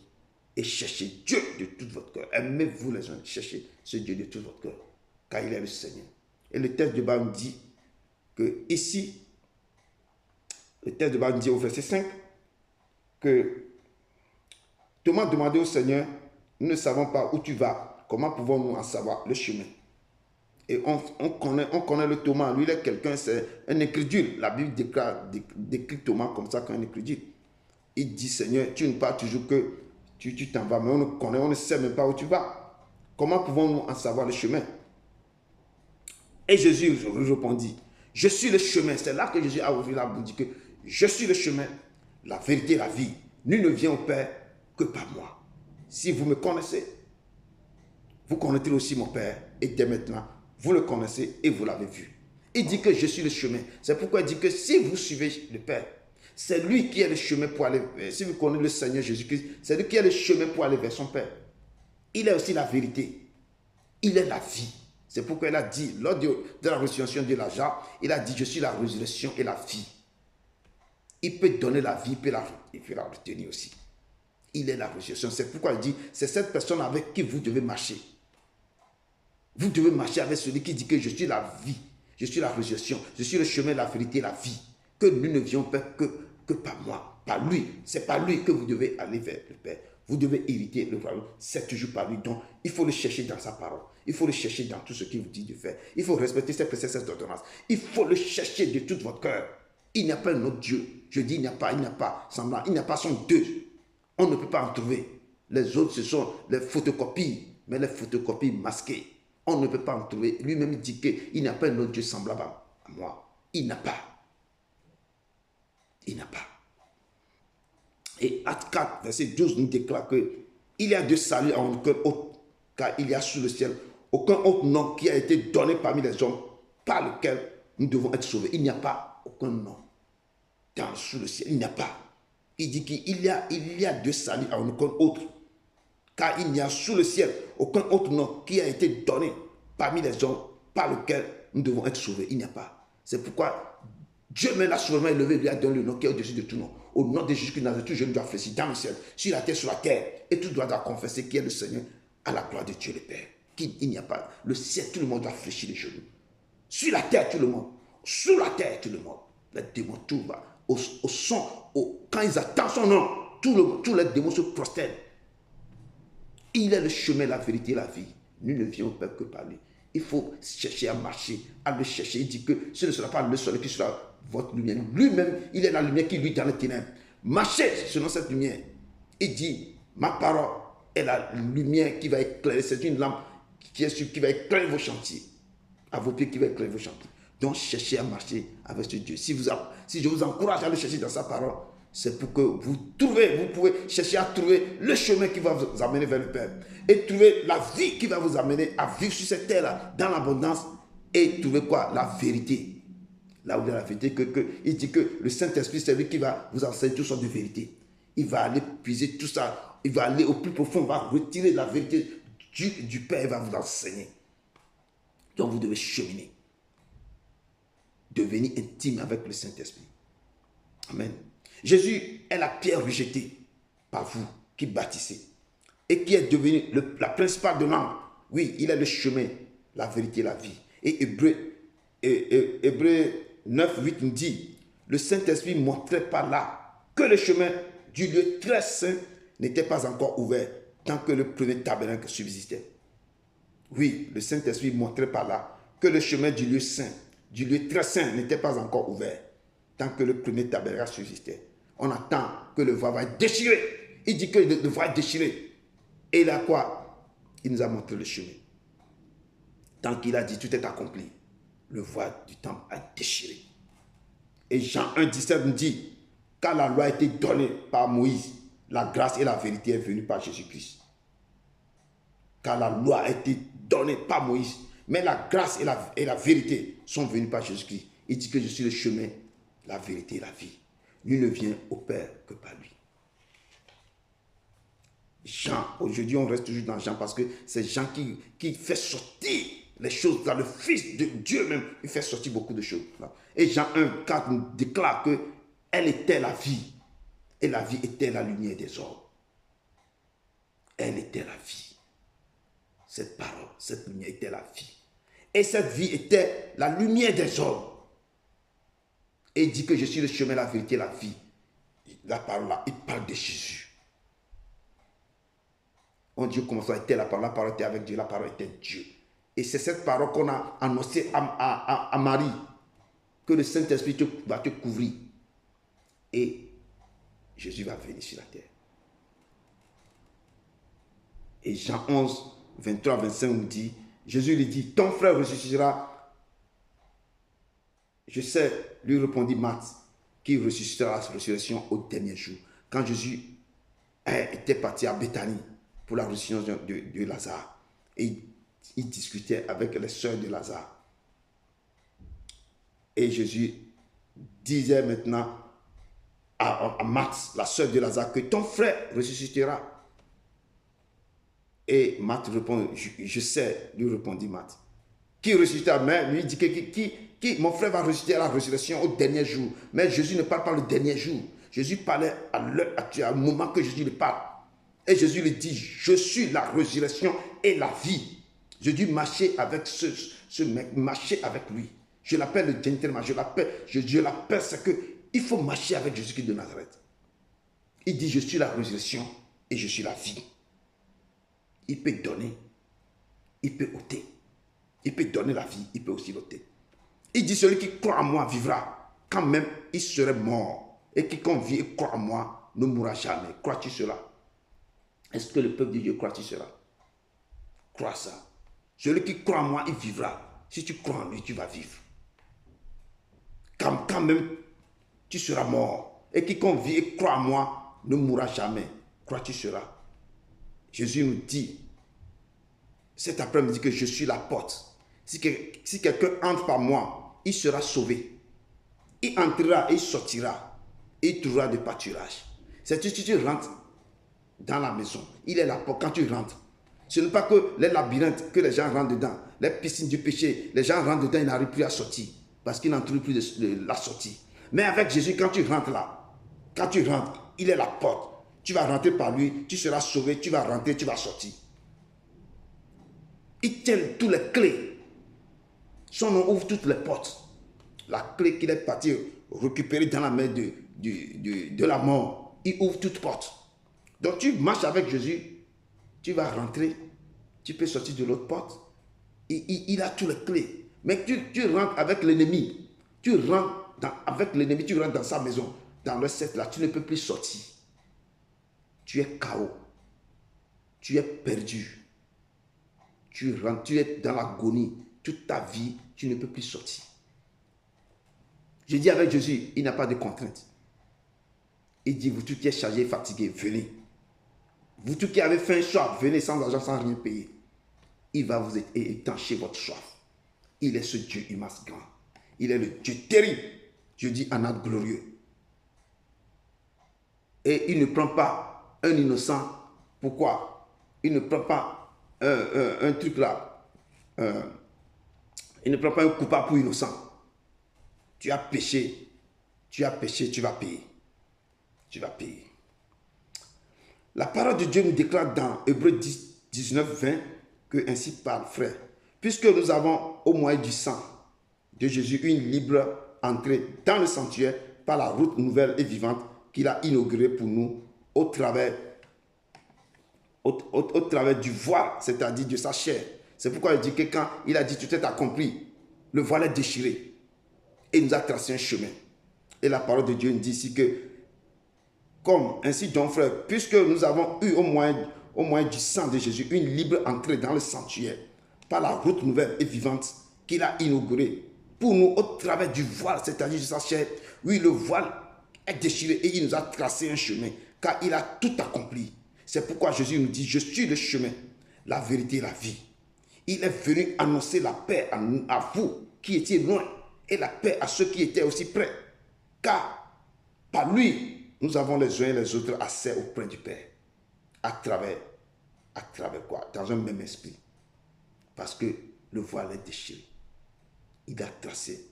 et cherchez Dieu de tout votre cœur. Aimez-vous les uns, cherchez ce Dieu de tout votre cœur, car il est le Seigneur. Et le texte de Balaam dit que ici, le texte de Balaam dit au verset 5 que Thomas demandait au Seigneur, nous ne savons pas où tu vas, comment pouvons-nous en savoir le chemin? Et on connaît le Thomas, lui il est quelqu'un, c'est un incrédule. La Bible décrit Thomas comme ça, qu'un incrédule. Il dit, Seigneur, tu ne parles toujours que tu t'en vas, mais on ne sait même pas où tu vas. Comment pouvons-nous en savoir le chemin? Et Jésus répondit, je suis le chemin. C'est là que Jésus a ouvert la bouche, dit que je suis le chemin, la vérité, la vie. Nul ne vient au Père que par moi. Si vous me connaissez, vous connaîtrez aussi mon Père. Et dès maintenant, vous le connaissez et vous l'avez vu. Il dit que je suis le chemin. C'est pourquoi il dit que si vous suivez le Père, c'est lui qui est le chemin pour aller, si vous connaissez le Seigneur Jésus-Christ, c'est lui qui est le chemin pour aller vers son Père. Il est aussi la vérité. Il est la vie. C'est pourquoi il a dit, lors de la résurrection de Lazare, il a dit, je suis la résurrection et la vie. Il peut donner la vie, il peut la retenir aussi. Il est la résurrection. C'est pourquoi il dit, c'est cette personne avec qui vous devez marcher. Vous devez marcher avec celui qui dit que je suis la vie, je suis la résurrection, je suis le chemin, la vérité, la vie. Que nous ne vions pas que par moi, par lui. C'est par lui que vous devez aller vers le Père. Vous devez hériter le royaume. C'est toujours par lui. Donc, il faut le chercher dans sa parole. Il faut le chercher dans tout ce qu'il vous dit de faire. Il faut respecter ses préceptes, ses ordonnances. Il faut le chercher de tout votre cœur. Il n'y a pas un autre Dieu. Je dis, il n'y a pas semblant. Il n'y a pas son Dieu. On ne peut pas en trouver. Les autres, ce sont les photocopies, mais les photocopies masquées. On ne peut pas en trouver. Lui-même dit qu'il n'y a pas un autre Dieu semblable à moi. Il n'a pas. Il n'a pas. Et Acte 4, verset 12 nous déclare que il y a de salut en aucun autre, car il y a sous le ciel aucun autre nom qui a été donné parmi les hommes par lequel nous devons être sauvés. Il n'y a pas aucun nom sous le ciel. Il n'y a pas. Il dit qu'il y a de salut en aucun autre, car il n'y a sous le ciel aucun autre nom qui a été donné parmi les hommes par lequel nous devons être sauvés. Il n'y a pas. C'est pourquoi Dieu même l'a souverain élevé, lui a donné le nom qui est au-dessus de tout nom. Au nom de Jésus-Christ, tout genou doit fléchir dans le ciel, sur la terre, sur la terre. Et tout doit confesser qu'il est le Seigneur à la gloire de Dieu le Père. Il n'y a pas. Le ciel, tout le monde doit fléchir les genoux. Sur la terre, tout le monde. Sous la terre, tout le monde. Les démons, tout va. Au son, quand ils attendent son nom, tous les démons se prosternent. Il est le chemin, la vérité et la vie. Nul ne vient au Père que par lui. Il faut chercher à marcher, à le chercher. Il dit que ce ne sera pas le soleil qui sera votre lumière. Lui-même, il est la lumière qui lui dans les ténèbres. Marchez selon cette lumière. Il dit, ma parole est la lumière qui va éclairer. C'est une lampe qui va éclairer vos chantiers. À vos pieds qui va éclairer vos chantiers. Donc cherchez à marcher avec ce Dieu. Si je vous encourage à le chercher dans sa parole, c'est pour que vous pouvez chercher à trouver le chemin qui va vous amener vers le Père. Et trouver la vie qui va vous amener à vivre sur cette terre-là, dans l'abondance. Et trouver quoi? La vérité. Là où il y a la vérité, il dit que le Saint-Esprit, c'est lui qui va vous enseigner toutes sortes de vérités. Il va aller puiser tout ça. Il va aller au plus profond, il va retirer la vérité du Père et va vous enseigner. Donc vous devez cheminer. Devenir intime avec le Saint-Esprit. Amen. Jésus est la pierre rejetée par vous qui bâtissez et qui est devenu la principale de l'âme. Oui, il est le chemin, la vérité et la vie. Et Hébreux 9, 8 nous dit, le Saint-Esprit montrait par là que le chemin du lieu très saint n'était pas encore ouvert tant que le premier tabernacle subsistait. Oui, le Saint-Esprit montrait par là que le chemin du lieu saint, du lieu très saint n'était pas encore ouvert tant que le premier tabernacle subsistait. On attend que le voile va être déchiré. Il dit que le voile est déchiré. Et là quoi? Il nous a montré le chemin. Tant qu'il a dit tout est accompli, le voile du temple a déchiré. Et Jean 1, 17 nous dit, car la loi a été donnée par Moïse, la grâce et la vérité est venue par Jésus-Christ. Car la loi a été donnée par Moïse, mais la grâce et la vérité sont venues par Jésus-Christ. Il dit que je suis le chemin, la vérité et la vie. Nul ne vient au Père que par lui. Jean, aujourd'hui on reste toujours dans Jean parce que c'est Jean qui fait sortir les choses dans le Fils de Dieu même. Il fait sortir beaucoup de choses. Et Jean 1, 4 nous déclare que elle était la vie et la vie était la lumière des hommes. Elle était la vie. Cette parole, cette lumière était la vie. Et cette vie était la lumière des hommes. Et il dit que je suis le chemin, la vérité, la vie. La parole là, il parle de Jésus. On dit comment ça était la parole était avec Dieu, la parole était Dieu. Et c'est cette parole qu'on a annoncée à Marie, que le Saint-Esprit va te couvrir. Et Jésus va venir sur la terre. Et Jean 11, 23, 25 nous dit, Jésus lui dit, ton frère ressuscitera. Je sais, lui répondit Marthe, qui ressuscitera la résurrection au dernier jour. Quand Jésus était parti à Béthanie pour la résurrection de Lazare, et il discutait avec les sœurs de Lazare. Et Jésus disait maintenant à Marthe, la sœur de Lazare, que ton frère ressuscitera. Et Marthe répond, je sais, lui répondit Marthe. Qui ressuscitera? Mais lui dit que mon frère va ressusciter à la résurrection au dernier jour. Mais Jésus ne parle pas le dernier jour. Jésus parlait à l'heure actuelle, au moment que Jésus le parle. Et Jésus lui dit, je suis la résurrection et la vie. Jésus marchait avec ce mec, marchait avec lui. Je l'appelle le gentleman, je l'appelle, c'est qu'il faut marcher avec Jésus-Christ de Nazareth. Il dit, je suis la résurrection et je suis la vie. Il peut donner, il peut ôter. Il peut donner la vie, il peut aussi l'ôter. Il dit, celui qui croit en moi vivra, quand même il serait mort. Et quiconque vit et croit en moi ne mourra jamais. Crois-tu cela? Est-ce que le peuple de Dieu croit-tu cela? Crois ça. Celui qui croit en moi, il vivra. Si tu crois en lui, tu vas vivre. Quand même, tu seras mort. Et quiconque vit et croit en moi ne mourra jamais. Crois tu seras. Jésus nous dit, cet après-midi, que je suis la porte. Si quelqu'un entre par moi, il sera sauvé. Il entrera et il sortira. Et il trouvera de pâturage. C'est si tu rentres dans la maison, il est la porte. Quand tu rentres, ce n'est pas que les labyrinthes, que les gens rentrent dedans, les piscines du péché, les gens rentrent dedans, ils n'arrivent plus à sortir. Parce qu'ils n'en trouvent plus de la sortie. Mais avec Jésus, quand tu rentres là, il est la porte. Tu vas rentrer par lui, tu seras sauvé, tu vas rentrer, tu vas sortir. Il tient toutes les clés. Son nom ouvre toutes les portes. La clé qu'il est parti récupérer dans la main de la mort, il ouvre toutes portes. Donc tu marches avec Jésus, tu vas rentrer, tu peux sortir de l'autre porte. Il a toutes les clés. Mais tu rentres avec l'ennemi. Tu rentres dans sa maison, dans le cercle là, tu ne peux plus sortir. Tu es KO. Tu es perdu. Tu rentres, tu es dans l'agonie. Toute ta vie, tu ne peux plus sortir. Je dis avec Jésus, il n'a pas de contrainte. Il dit, vous tous qui êtes chargés et fatigués, venez. Vous tous qui avez faim, soif, venez sans argent, sans rien payer. Il va vous étancher votre soif. Il est ce Dieu immense grand. Il est le Dieu terrible. Je dis en acte glorieux. Et il ne prend pas un innocent. Pourquoi? Il ne prend pas un truc là. Il ne prend pas un coupable pour innocent. Tu as péché, tu vas payer. Tu vas payer. La parole de Dieu nous déclare dans Hébreux 10, 19, 20 que ainsi parle, frère. Puisque nous avons au moyen du sang de Jésus une libre entrée dans le sanctuaire par la route nouvelle et vivante qu'il a inaugurée pour nous au travers du voile, c'est-à-dire de sa chair. C'est pourquoi il dit que quand il a dit tout est accompli, le voile est déchiré et il nous a tracé un chemin. Et la parole de Dieu nous dit ici que, comme ainsi donc frère, puisque nous avons eu au moyen du sang de Jésus une libre entrée dans le sanctuaire par la route nouvelle et vivante qu'il a inaugurée pour nous au travers du voile, c'est-à-dire de sa chair. Oui, le voile est déchiré et il nous a tracé un chemin car il a tout accompli. C'est pourquoi Jésus nous dit, je suis le chemin, la vérité et la vie. Il est venu annoncer la paix à vous qui étiez loin et la paix à ceux qui étaient aussi près. Car par lui, nous avons les uns et les autres accès auprès du Père. À travers quoi? Dans un même esprit. Parce que le voile est déchiré. Il a tracé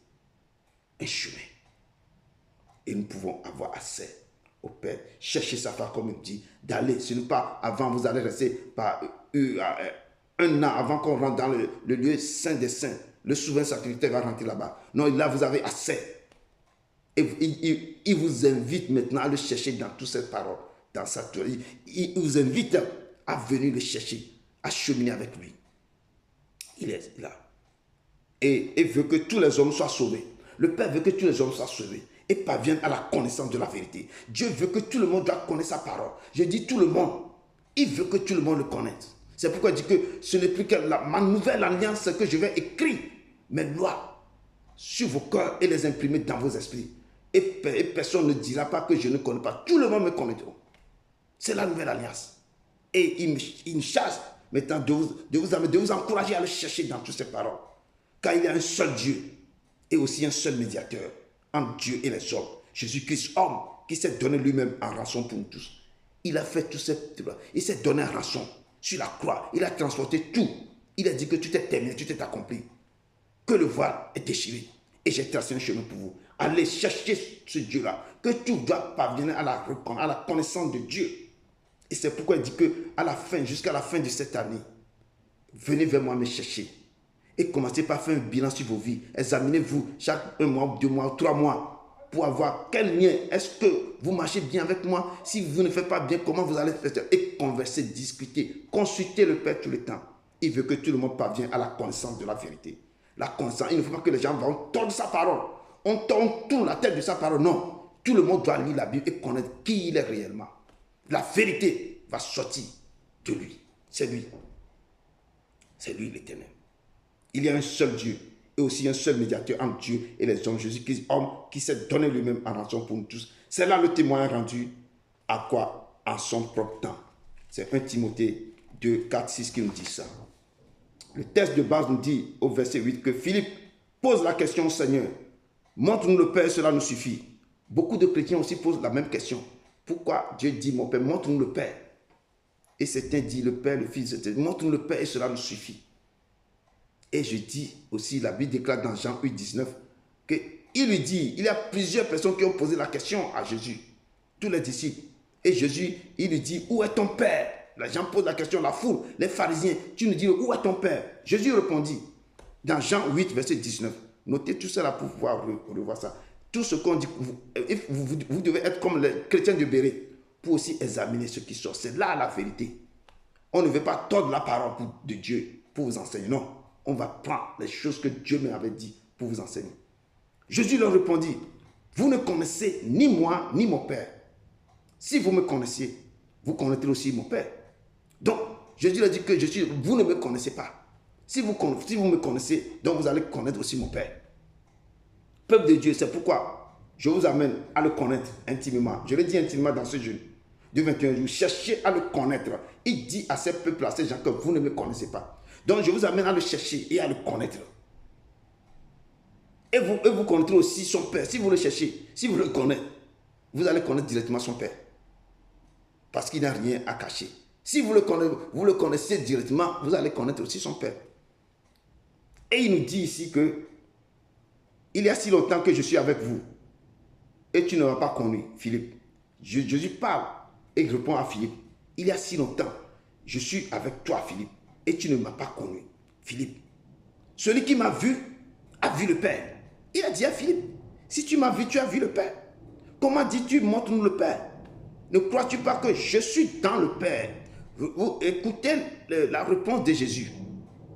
un chemin. Et nous pouvons avoir accès au Père. Chercher sa part, comme il dit, d'aller. Ce n'est pas avant, vous allez rester par un an avant qu'on rentre dans le lieu saint des saints. Le souverain sacrificateur va rentrer là-bas. Non, là, vous avez accès. Et il vous invite maintenant à le chercher dans toutes ces paroles, dans sa théorie. Il vous invite à venir le chercher, à cheminer avec lui. Il est là. Et veut que tous les hommes soient sauvés. Le Père veut que tous les hommes soient sauvés et parviennent à la connaissance de la vérité. Dieu veut que tout le monde doit connaître sa parole. Je dis tout le monde. Il veut que tout le monde le connaisse. C'est pourquoi il dit que ce n'est plus que ma nouvelle alliance que je vais écrire mes lois sur vos cœurs et les imprimer dans vos esprits. Et personne ne dira pas que je ne connais pas. Tout le monde me connaîtra. C'est la nouvelle alliance. Et il me charge maintenant de vous encourager à le chercher dans toutes ces paroles. Car il y a un seul Dieu et aussi un seul médiateur entre Dieu et les hommes. Jésus-Christ, homme, qui s'est donné lui-même en rançon pour nous tous. Il a fait tout ça. Il s'est donné en rançon sur la croix. Il a transporté tout. Il a dit que tout est terminé, tout est accompli. Que le voile est déchiré. Et j'ai tracé un chemin pour vous. Allez chercher ce Dieu-là. Que tout doit parvenir à la connaissance de Dieu. Et c'est pourquoi il dit que à la fin, jusqu'à la fin de cette année, venez vers moi me chercher. Et commencez par faire un bilan sur vos vies. Examinez-vous chaque 1 mois, 2 mois, 3 mois. Pour avoir quel lien. Est-ce que vous marchez bien avec moi? Si vous ne faites pas bien, comment vous allez faire? Et converser, discuter, consulter le Père tout le temps. Il veut que tout le monde parvienne à la connaissance de la vérité. La connaissance. Il ne faut pas que les gens vont tordre sa parole. On tourne la tête de sa parole. Non. Tout le monde doit lire la Bible et connaître qui il est réellement. La vérité va sortir de lui. C'est lui. C'est lui l'Éternel. Il y a un seul Dieu et aussi un seul médiateur entre Dieu et les hommes. Jésus-Christ, homme qui s'est donné lui-même en rançon pour nous tous. C'est là le témoin rendu à quoi? En son propre temps. C'est 1 Timothée 2, 4, 6 qui nous dit ça. Le texte de base nous dit au verset 8 que Philippe pose la question au Seigneur. Montre-nous le Père, cela nous suffit. Beaucoup de chrétiens aussi posent la même question. Pourquoi Dieu dit mon Père, montre-nous le Père? Et certains disent le Père, le Fils, montre-nous le Père et cela nous suffit. Et je dis aussi, la Bible déclare dans Jean 8, 19, qu'il lui dit, il y a plusieurs personnes qui ont posé la question à Jésus, tous les disciples. Et Jésus, il lui dit, où est ton Père? Les gens posent la question, la foule, les pharisiens, tu nous dis, où est ton Père? Jésus répondit, dans Jean 8, verset 19, notez tout cela pour pouvoir revoir ça. Tout ce qu'on dit, vous devez être comme les chrétiens de Béret, pour aussi examiner ce qui sort. C'est là la vérité. On ne veut pas tordre la parole de Dieu pour vous enseigner, non. On va prendre les choses que Dieu m'avait dit pour vous enseigner. Jésus leur répondit, vous ne connaissez ni moi, ni mon Père. Si vous me connaissiez, vous connaîtrez aussi mon Père. Donc, Jésus a dit que vous ne me connaissez pas. Si vous me connaissez, donc vous allez connaître aussi mon Père. Peuple de Dieu, c'est pourquoi je vous amène à le connaître intimement. Je le dis intimement dans ce jeûne de 21 jours. Cherchez à le connaître. Il dit à ces peuples, à ces gens que vous ne me connaissez pas. Donc, je vous amène à le chercher et à le connaître. Et vous connaîtrez aussi son Père. Si vous le cherchez, si vous le connaissez, vous allez connaître directement son Père. Parce qu'il n'a rien à cacher. Si vous le connaissez directement, vous allez connaître aussi son Père. Et il nous dit ici que il y a si longtemps que je suis avec vous et tu ne m'as pas connu, Philippe. Jésus parle et il répond à Philippe. Il y a si longtemps, je suis avec toi, Philippe, et tu ne m'as pas connu, Philippe. Celui qui m'a vu a vu le Père. Il a dit à Philippe, si tu m'as vu, tu as vu le Père. Comment dis-tu, montre-nous le Père? Ne crois-tu pas que je suis dans le Père? Vous écoutez la réponse de Jésus.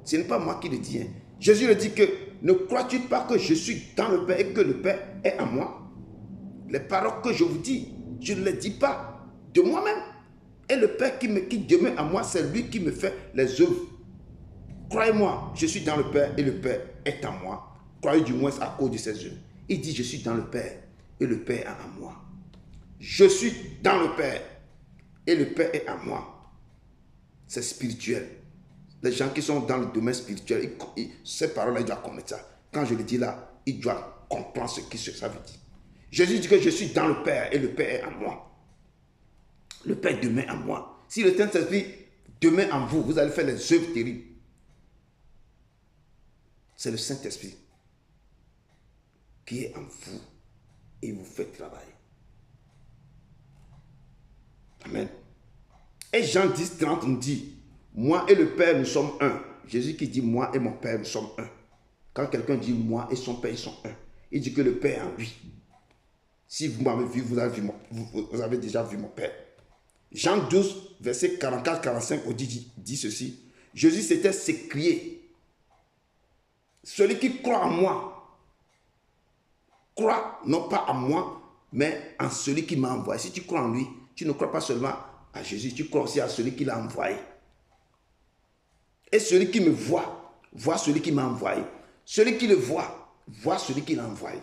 Ce n'est pas moi qui le dis. Hein. Jésus le dit que ne crois-tu pas que je suis dans le Père et que le Père est en moi? Les paroles que je vous dis, je ne les dis pas de moi-même. Et le Père qui demeure en moi, c'est lui qui me fait les œuvres. Croyez-moi, je suis dans le Père et le Père est en moi. Croyez du moins à cause de ses œuvres. Il dit, je suis dans le Père et le Père est en moi. Je suis dans le Père et le Père est en moi. C'est spirituel. Les gens qui sont dans le domaine spirituel, ces paroles-là, ils doivent connaître ça. Quand je le dis là, ils doivent comprendre ce que ça veut dire. Jésus dit que je suis dans le Père et le Père est en moi. Le Père demeure en moi. Si le Saint-Esprit demeure en vous, vous allez faire les œuvres terribles. C'est le Saint-Esprit qui est en vous et vous fait travailler. Amen. Et Jean 10, 30 nous dit, moi et le Père, nous sommes un. Jésus qui dit, moi et mon Père, nous sommes un. Quand quelqu'un dit, moi et son Père, ils sont un. Il dit que le Père est en lui. Si vous m'avez vu, vous avez déjà vu mon Père. Jean 12, verset 44-45, dit ceci. Jésus s'était s'écrié, celui qui croit en moi, croit non pas en moi, mais en celui qui m'a envoyé. Si tu crois en lui, tu ne crois pas seulement à Jésus, tu crois aussi à celui qui l'a envoyé. Et celui qui me voit, voit celui qui m'a envoyé. Celui qui le voit, voit celui qui l'a envoyé.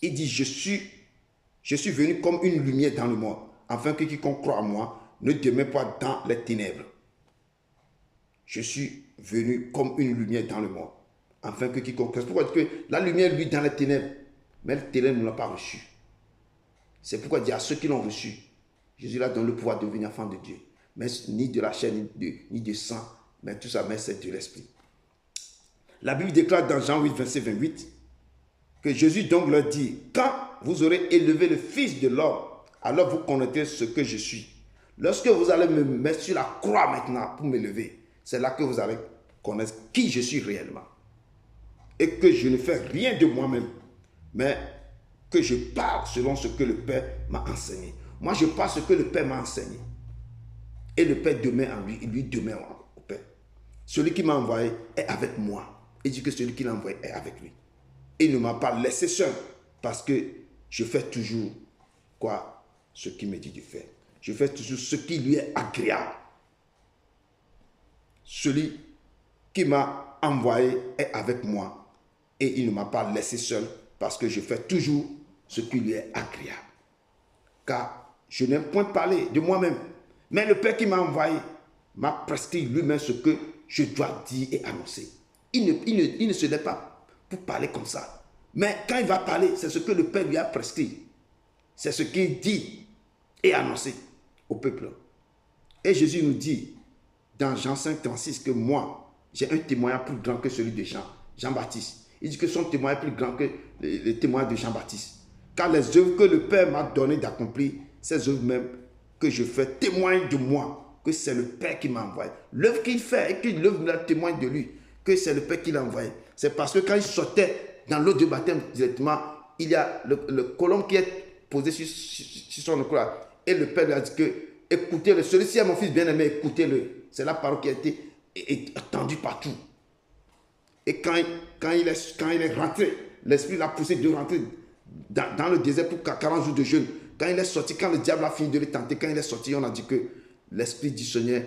Il dit, je suis venu comme une lumière dans le monde, afin que quiconque croit en moi ne demeure pas dans les ténèbres. Je suis venu comme une lumière dans le monde, afin que quiconque... C'est pourquoi que la lumière, lui, dans les ténèbres, mais les ténèbres ne l'ont pas reçu. C'est pourquoi il dit à ceux qui l'ont reçu, Jésus leur donne le pouvoir de devenir enfant de Dieu. Mais ni de la chair, ni de sang, mais tout ça, mais c'est de l'esprit. La Bible déclare dans Jean 8, verset 28, que Jésus donc leur dit, quand vous aurez élevé le Fils de l'homme, alors vous connaîtrez ce que je suis. Lorsque vous allez me mettre sur la croix maintenant pour m'élever, c'est là que vous allez connaître qui je suis réellement. Et que je ne fais rien de moi-même, mais que je parle selon ce que le Père m'a enseigné. Moi, je parle ce que le Père m'a enseigné. Et le Père demeure en lui, il lui demeure au Père. Celui qui m'a envoyé est avec moi. Il dit que celui qui l'a envoyé est avec lui. Il ne m'a pas laissé seul parce que je fais toujours quoi? Ce qu'il me dit de faire. Je fais toujours ce qui lui est agréable. Celui qui m'a envoyé est avec moi et il ne m'a pas laissé seul parce que je fais toujours ce qui lui est agréable. Car Je n'ai point parlé de moi-même. Mais le Père qui m'a envoyé m'a prescrit lui-même ce que je dois dire et annoncer. Il ne se lève pas pour parler comme ça. Mais quand il va parler, c'est ce que le Père lui a prescrit. C'est ce qu'il dit et annoncer au peuple. Et Jésus nous dit dans Jean 5, 36 que moi, j'ai un témoignage plus grand que celui de Jean-Baptiste. Il dit que son témoignage est plus grand que le témoignage de Jean-Baptiste. Car les œuvres que le Père m'a donné d'accomplir, ces œuvres même que je fais témoignent de moi, que c'est le Père qui m'a envoyé. L'œuvre qu'il fait et que l'œuvre témoigne de lui, que c'est le Père qui l'a envoyé. C'est parce que quand il sortait dans l'eau de baptême directement, il y a le colombe qui est posé sur son écran. Et le Père lui a dit que, écoutez-le, celui-ci est mon fils bien-aimé, écoutez-le. C'est la parole qui a été entendue partout. Et quand il est rentré, l'Esprit l'a poussé de rentrer dans le désert pour 40 jours de jeûne. Quand il est sorti, quand le diable a fini de le tenter, quand il est sorti, on a dit que l'Esprit du Seigneur,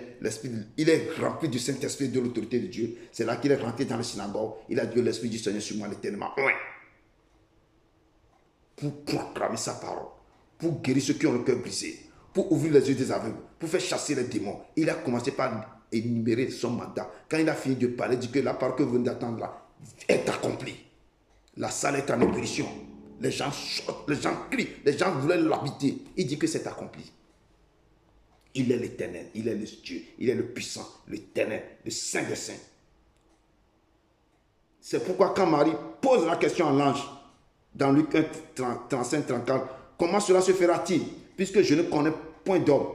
il est rempli du Saint-Esprit et de l'autorité de Dieu. C'est là qu'il est rentré dans la synagogue. Il a dit, l'Esprit du Seigneur sur moi l'éternellement. Ouais. Pour proclamer sa parole, pour guérir ceux qui ont le cœur brisé, pour ouvrir les yeux des aveugles, pour faire chasser les démons. Il a commencé par énumérer son mandat. Quand il a fini de parler, il dit que la parole que vous venez d'attendre là est accomplie. La salle est en ébullition. Les gens sortent, les gens crient, les gens voulaient l'habiter. Il dit que c'est accompli. Il est l'Éternel, il est le Dieu, il est le puissant, l'Éternel, le Saint des Saints. C'est pourquoi quand Marie pose la question à l'ange, dans Luc 1, 35, 34, comment cela se fera-t-il, puisque je ne connais point d'homme?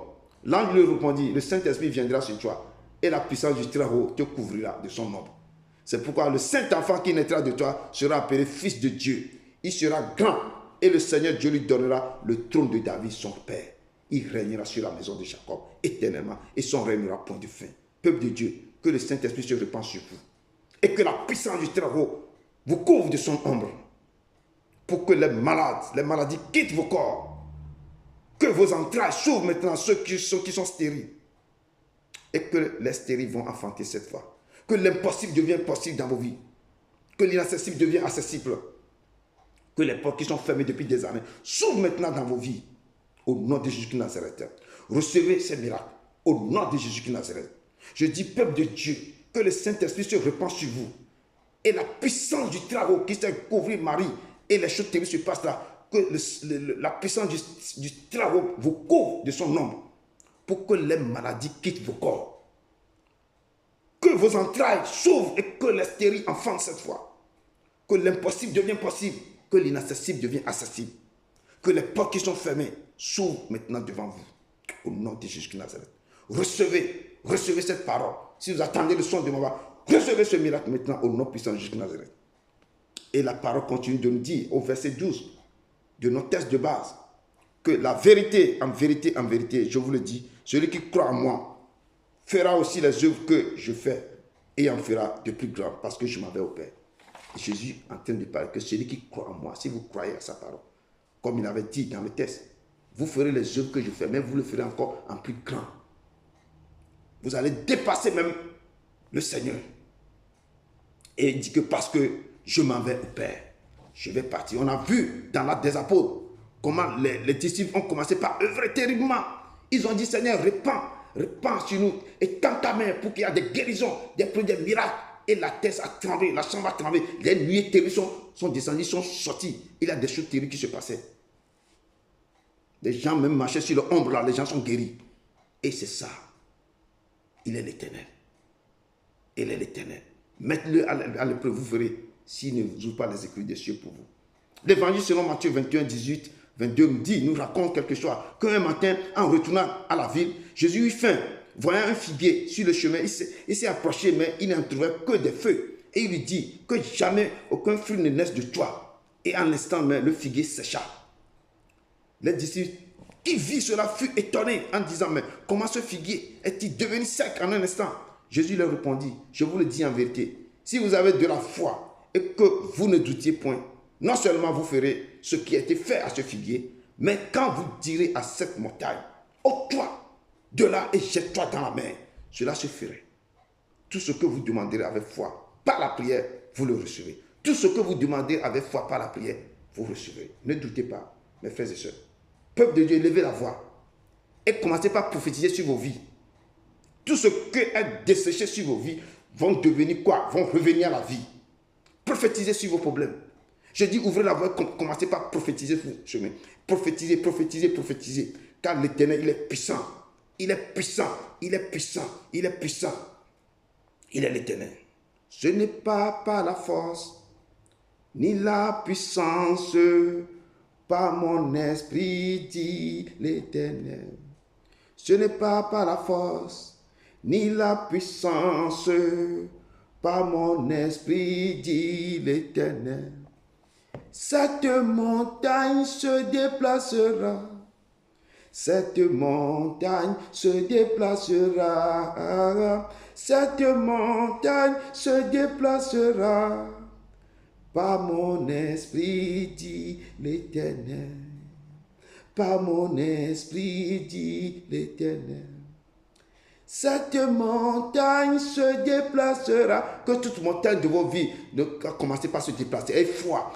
L'ange lui répondit, le Saint-Esprit viendra sur toi, et la puissance du Très-Haut te couvrira de son ombre. C'est pourquoi le Saint-Enfant qui naîtra de toi sera appelé Fils de Dieu. Il sera grand, et le Seigneur Dieu lui donnera le trône de David, son père. Il régnera sur la maison de Jacob éternellement, et son règne n'aura point de fin. Peuple de Dieu, que le Saint-Esprit se répande sur vous, et que la puissance du Très-Haut vous couvre de son ombre, pour que les maladies quittent vos corps, que vos entrailles s'ouvrent maintenant, ceux qui sont stériles, et que les stériles vont enfanter cette fois, que l'impossible devienne possible dans vos vies, que l'inaccessible devienne accessible, que les portes qui sont fermées depuis des années s'ouvrent maintenant dans vos vies, au nom de Jésus-Christ Nazareth. Recevez ces miracles, au nom de Jésus-Christ Nazareth. Je dis, peuple de Dieu, que le Saint-Esprit se répand sur vous, et la puissance du Très-Haut qui s'est couvert Marie, et les choses terribles se passent là, que la puissance du Très-Haut vous couvre de son ombre, pour que les maladies quittent vos corps, que vos entrailles s'ouvrent et que les stériles enfantent cette fois, que l'impossible devienne possible, que l'inaccessible devienne accessible, que les portes qui sont fermées s'ouvrent maintenant devant vous, au nom de Jésus-Christ Nazareth. Recevez cette parole. Si vous attendez le son de ma voix, recevez ce miracle maintenant au nom puissant de Jésus-Christ Nazareth. Et la parole continue de nous dire au verset 12 de nos textes de base que la vérité, en vérité, je vous le dis, celui qui croit en moi fera aussi les œuvres que je fais et en fera de plus grandes parce que je m'en vais au Père. Et Jésus est en train de parler que celui qui croit en moi, si vous croyez à sa parole, comme il avait dit dans le texte, vous ferez les œuvres que je fais, mais vous le ferez encore en plus grand. Vous allez dépasser même le Seigneur. Et il dit que parce que je m'en vais au Père, je vais partir. On a vu dans l'acte des apôtres comment les disciples ont commencé par œuvrer terriblement. Ils ont dit, Seigneur, répands sur nous et tends ta main pour qu'il y ait des guérisons, des miracles. Et la terre a tremblé, la chambre a tremblé. Les nuées terribles sont descendues, sont sorties. Il y a des choses terribles qui se passaient. Les gens même marchaient sur l'ombre là, les gens sont guéris. Et c'est ça. Il est l'Éternel. Il est l'Éternel. Mettez-le à l'épreuve, vous verrez s'il ne vous ouvre pas les écrits des cieux pour vous. L'évangile selon Matthieu 21, 18, 22 nous raconte quelque chose. Qu'un matin, en retournant à la ville, Jésus eut faim. Voyant un figuier sur le chemin, il s'est approché, mais il n'en trouvait que des feuilles. Et il lui dit que jamais aucun fruit ne naisse de toi. Et en l'instant même, le figuier sécha. Les disciples qui vit cela furent étonnés en disant, mais comment ce figuier est-il devenu sec en un instant? Jésus leur répondit, je vous le dis en vérité, si vous avez de la foi et que vous ne doutiez point, non seulement vous ferez ce qui a été fait à ce figuier, mais quand vous direz à cette montagne, ôte-toi de là et jette-toi dans la mer, cela se ferait. Tout ce que vous demanderez avec foi, par la prière, vous le recevez. Tout ce que vous demandez avec foi, par la prière, vous recevez. Ne doutez pas, mes frères et sœurs. Peuple de Dieu, levez la voix. et commencez par prophétiser sur vos vies. Tout ce qui est desséché sur vos vies vont devenir quoi? Vont revenir à la vie. Prophétisez sur vos problèmes. Je dis, ouvrez la voie, commencez par prophétiser sur votre chemin. Prophétisez, prophétisez, prophétisez. Car l'Éternel, il est puissant. Il est puissant, il est puissant, il est puissant. Il est l'Éternel. Ce n'est pas par la force, ni la puissance, par mon esprit, dit l'Éternel. Ce n'est pas par la force, ni la puissance, par mon esprit, dit l'Éternel. Cette montagne se déplacera. Cette montagne se déplacera. Cette montagne se déplacera. Par mon esprit, dit l'Éternel. Par mon esprit, dit l'Éternel. Cette montagne se déplacera. Que toute montagne de vos vies ne commence pas à se déplacer. Ayez foi,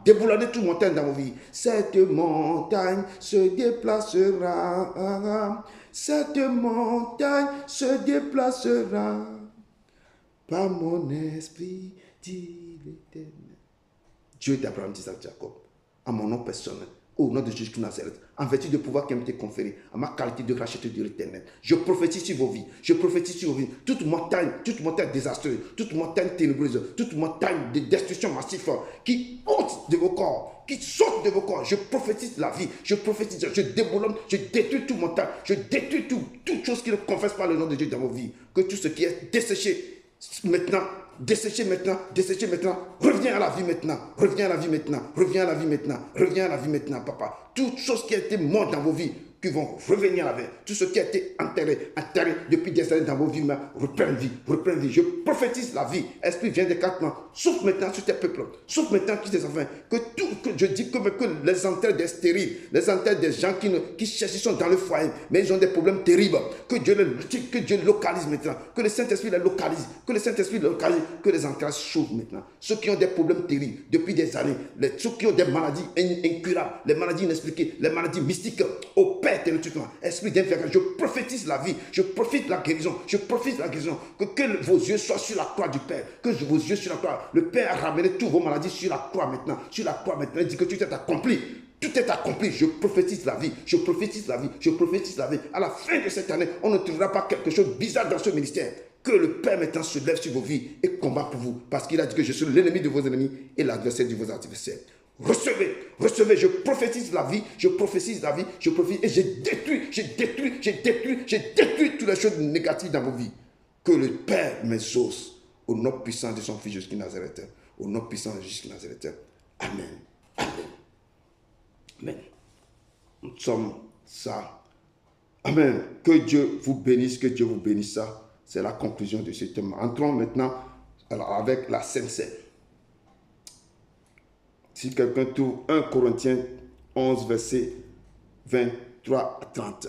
déboulonnez toute montagne dans vos vies. Cette montagne se déplacera. Cette montagne se déplacera. Par mon esprit, dit l'Éternel. Dieu d'Abraham, d'Isaac, Jacob, à mon nom personnel, au nom de Jésus de Nazareth, en vertu du pouvoir qui m'a été conféré, à ma qualité de racheteur de l'Éternel, je prophétise sur vos vies, je prophétise sur vos vies, toute montagne désastreuse, toute montagne ténébreuse, toute montagne de destruction massive qui ôte de vos corps, qui saute de vos corps, je prophétise la vie, je prophétise, je déboulonne, je détruis toute montagne, je détruis toute chose qui ne confesse pas le nom de Dieu dans vos vies, que tout ce qui est desséché maintenant, desséché maintenant, reviens à la vie maintenant, reviens à la vie maintenant, reviens à la vie maintenant, reviens à la vie maintenant, papa. Toute chose qui a été morte dans vos vies, qui vont revenir à la vie. Tout ce qui a été enterré depuis des années dans vos vies, reprends vie. Je prophétise la vie. Esprit vient des quatre mois. Souffle maintenant sur tes peuples. Souffle maintenant sur tes enfants. Que je dis que les entrailles des stériles, les entrailles des gens qui cherchent, ils sont dans le foyer, mais ils ont des problèmes terribles. Que Dieu localise maintenant. Que le Saint-Esprit les localise. Que les entrailles s'ouvrent maintenant. Ceux qui ont des problèmes terribles depuis des années, ceux qui ont des maladies incurables, les maladies inexpliquées, les maladies mystiques, au Père, Esprit d'infirmité, je prophétise la vie, je profite la guérison, que vos yeux soient sur la croix du Père, que vos yeux sur la croix, le Père a ramené toutes vos maladies sur la croix maintenant, il dit que tout est accompli, je prophétise la vie, à la fin de cette année, on ne trouvera pas quelque chose de bizarre dans ce ministère, que le Père maintenant se lève sur vos vies et combat pour vous, parce qu'il a dit que je suis l'ennemi de vos ennemis et l'adversaire de vos adversaires. Recevez, je prophétise la vie, et je détruis toutes les choses négatives dans vos vies. Que le Père m'exauce au nom puissant de son Fils Jésus Nazareth. Au nom puissant de Jésus Nazareth. Amen. Nous sommes ça. Amen. Que Dieu vous bénisse, ça. C'est la conclusion de ce thème. Entrons maintenant avec la Sainte Seine. Si quelqu'un trouve 1 Corinthiens 11, verset 23 à 30.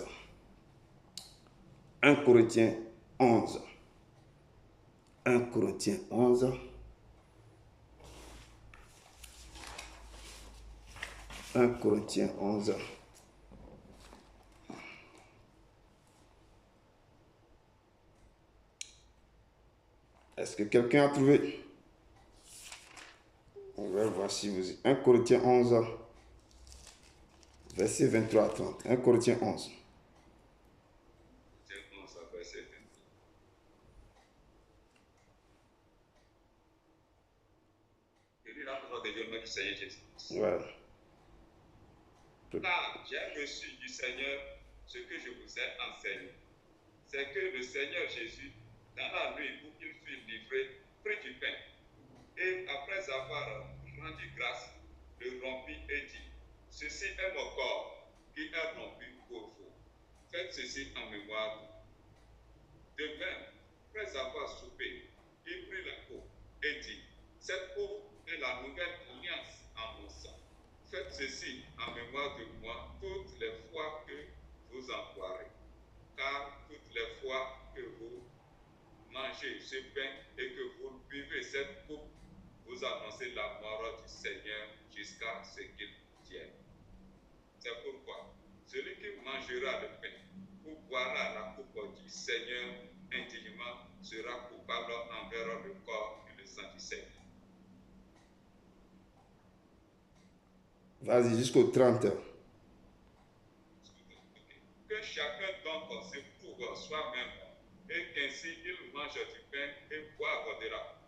1 Corinthiens 11. 1 Corinthiens 11. 1 Corinthiens 11. Est-ce que quelqu'un a trouvé? On va voir si vous... 1 Corinthiens 11, verset 23 à 30. 1 Corinthiens 11. Ouais. Car j'ai reçu du Seigneur ce que je vous ai enseigné. C'est que le Seigneur Jésus, dans la nuit où il fut livré, prit du pain. Et après avoir rendu grâce, le rompit et dit, ceci est mon corps qui est rompu pour vous. Faites ceci en mémoire. De même, après avoir soupé, il prit la coupe et dit, cette coupe est la nouvelle alliance en mon sang. Faites ceci en mémoire de moi toutes les fois que vous en boirez. Car toutes les fois que vous mangez ce pain et que vous buvez cette coupe, vous annoncez la mort du Seigneur jusqu'à ce qu'il vienne. C'est pourquoi, ce celui qui mangera le pain ou boira la coupe du Seigneur indignement sera coupable envers le corps et le sang du Seigneur. Vas-y, jusqu'au 30. Que chacun donc s'éprouve soi-même et qu'ainsi il mange du pain et boive de la coupe.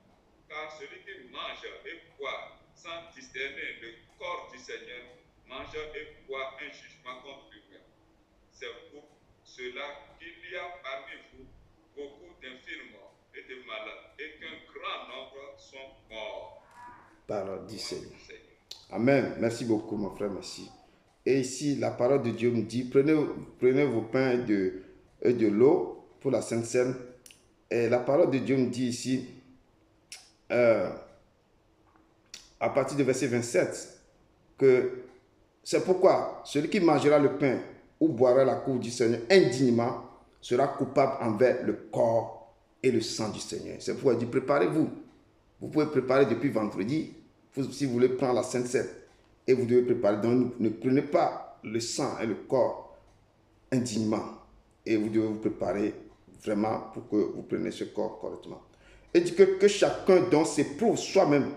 Car celui qui mange et boit sans discerner le corps du Seigneur mange et boit un jugement contre lui-même. C'est pour cela qu'il y a parmi vous beaucoup d'infirmes et de malades et qu'un grand nombre sont morts. Parole du Seigneur. Amen. Merci beaucoup, mon frère, merci. Et ici, la parole de Dieu me dit, prenez vos pains et de l'eau pour la Sainte Seine. Et la parole de Dieu me dit ici, à partir du verset 27, que c'est pourquoi celui qui mangera le pain ou boira la coupe du Seigneur indignement sera coupable envers le corps et le sang du Seigneur. C'est pourquoi il dit, préparez-vous. Vous pouvez préparer depuis vendredi, si vous voulez prendre la Sainte Seine. Et vous devez préparer. Donc, ne prenez pas le sang et le corps indignement. Et vous devez vous préparer vraiment pour que vous preniez ce corps correctement. Et dit que chacun donc s'éprouve soi-même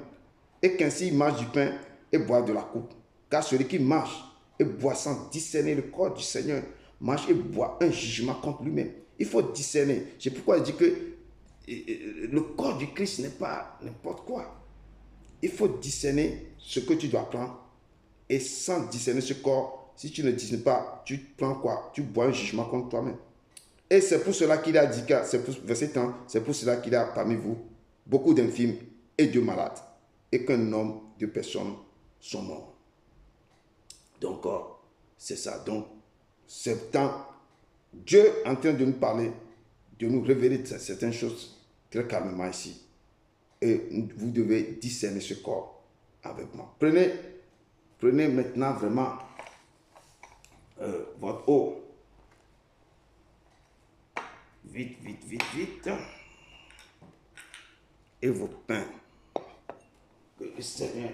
et qu'ainsi il mange du pain et boit de la coupe. Car celui qui mange et boit sans discerner le corps du Seigneur mange et boit un jugement contre lui-même. Il faut discerner. C'est pourquoi il dit que le corps du Christ n'est pas n'importe quoi. Il faut discerner ce que tu dois prendre. Et sans discerner ce corps, si tu ne discernes pas, tu prends quoi? Tu bois un jugement contre toi-même. Et c'est pour cela qu'il a dit, verset 30, c'est pour cela qu'il y a parmi vous beaucoup d'infirmes et de malades, et qu'un nombre de personnes sont morts. Donc, c'est ça. Donc, c'est temps. Dieu est en train de nous parler, de nous révéler certaines choses très calmement ici. Et vous devez discerner ce corps avec moi. Prenez maintenant vraiment votre eau. Vite. Et votre pain. Que le Seigneur.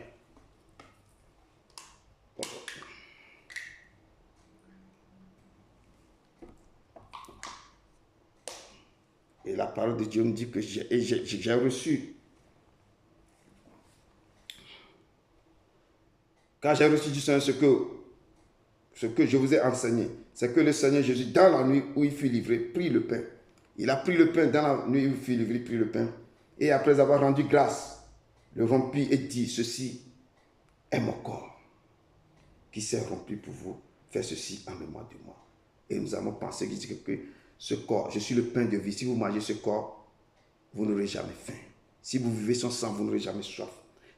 Et la parole de Dieu me dit que j'ai reçu. Car j'ai reçu du Seigneur ce que je vous ai enseigné. C'est que le Seigneur Jésus, dans la nuit où il fut livré, prit le pain. Il a pris le pain dans la nuit où il fut livré, prit le pain. Et après avoir rendu grâce, le rompit et dit, ceci est mon corps qui s'est rompu pour vous. Faites ceci en mémoire de moi. Et nous avons pensé qu'il dit que ce corps, je suis le pain de vie. Si vous mangez ce corps, vous n'aurez jamais faim. Si vous vivez son sang, vous n'aurez jamais soif.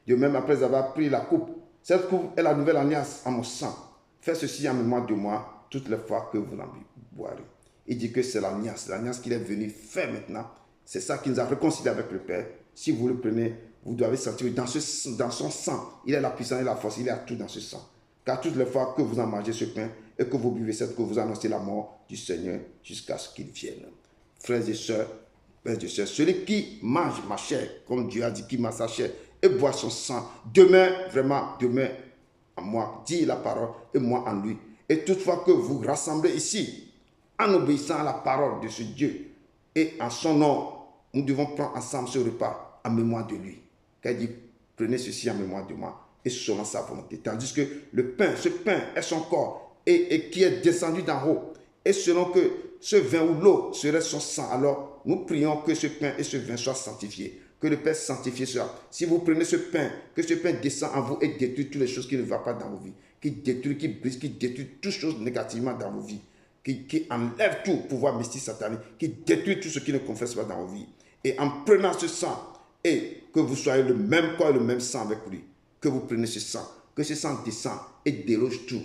De même, après avoir pris la coupe, cette coupe est la nouvelle alliance à mon sang. Faites ceci en mémoire de moi toutes les fois que vous en boirez. Il dit que c'est l'alliance qu'il est venu faire maintenant. C'est ça qui nous a réconciliés avec le Père. Si vous le prenez, vous devez sentir dans son sang, il a la puissance et la force, il a tout dans ce sang. Car toutes les fois que vous en mangez ce pain et que vous buvez cette, que vous annoncez la mort du Seigneur jusqu'à ce qu'il vienne. Frères et sœurs, celui qui mange ma chair, comme Dieu a dit, qui mange sa chair et boit son sang, demain, en moi, dit la parole et moi en lui. Et toutefois que vous rassemblez ici, en obéissant à la parole de ce Dieu et en son nom, nous devons prendre ensemble ce repas en mémoire de lui. Car il dit, prenez ceci en mémoire de moi et selon sa volonté. Tandis que le pain, ce pain est son corps et qui est descendu d'en haut. Et selon que ce vin ou l'eau serait son sang, alors nous prions que ce pain et ce vin soient sanctifiés. Que le Père sanctifie cela. Si vous prenez ce pain, que ce pain descend en vous et détruit toutes les choses qui ne vont pas dans vos vies. Qui détruit, qui brise, qui détruit toutes choses négativement dans vos vies. Qui enlève tout pouvoir mystique satanique. Qui détruit tout ce qui ne confesse pas dans vos vies. Et en prenant ce sang, et que vous soyez le même corps et le même sang avec lui. Que vous prenez ce sang. Que ce sang descend et déloge tout.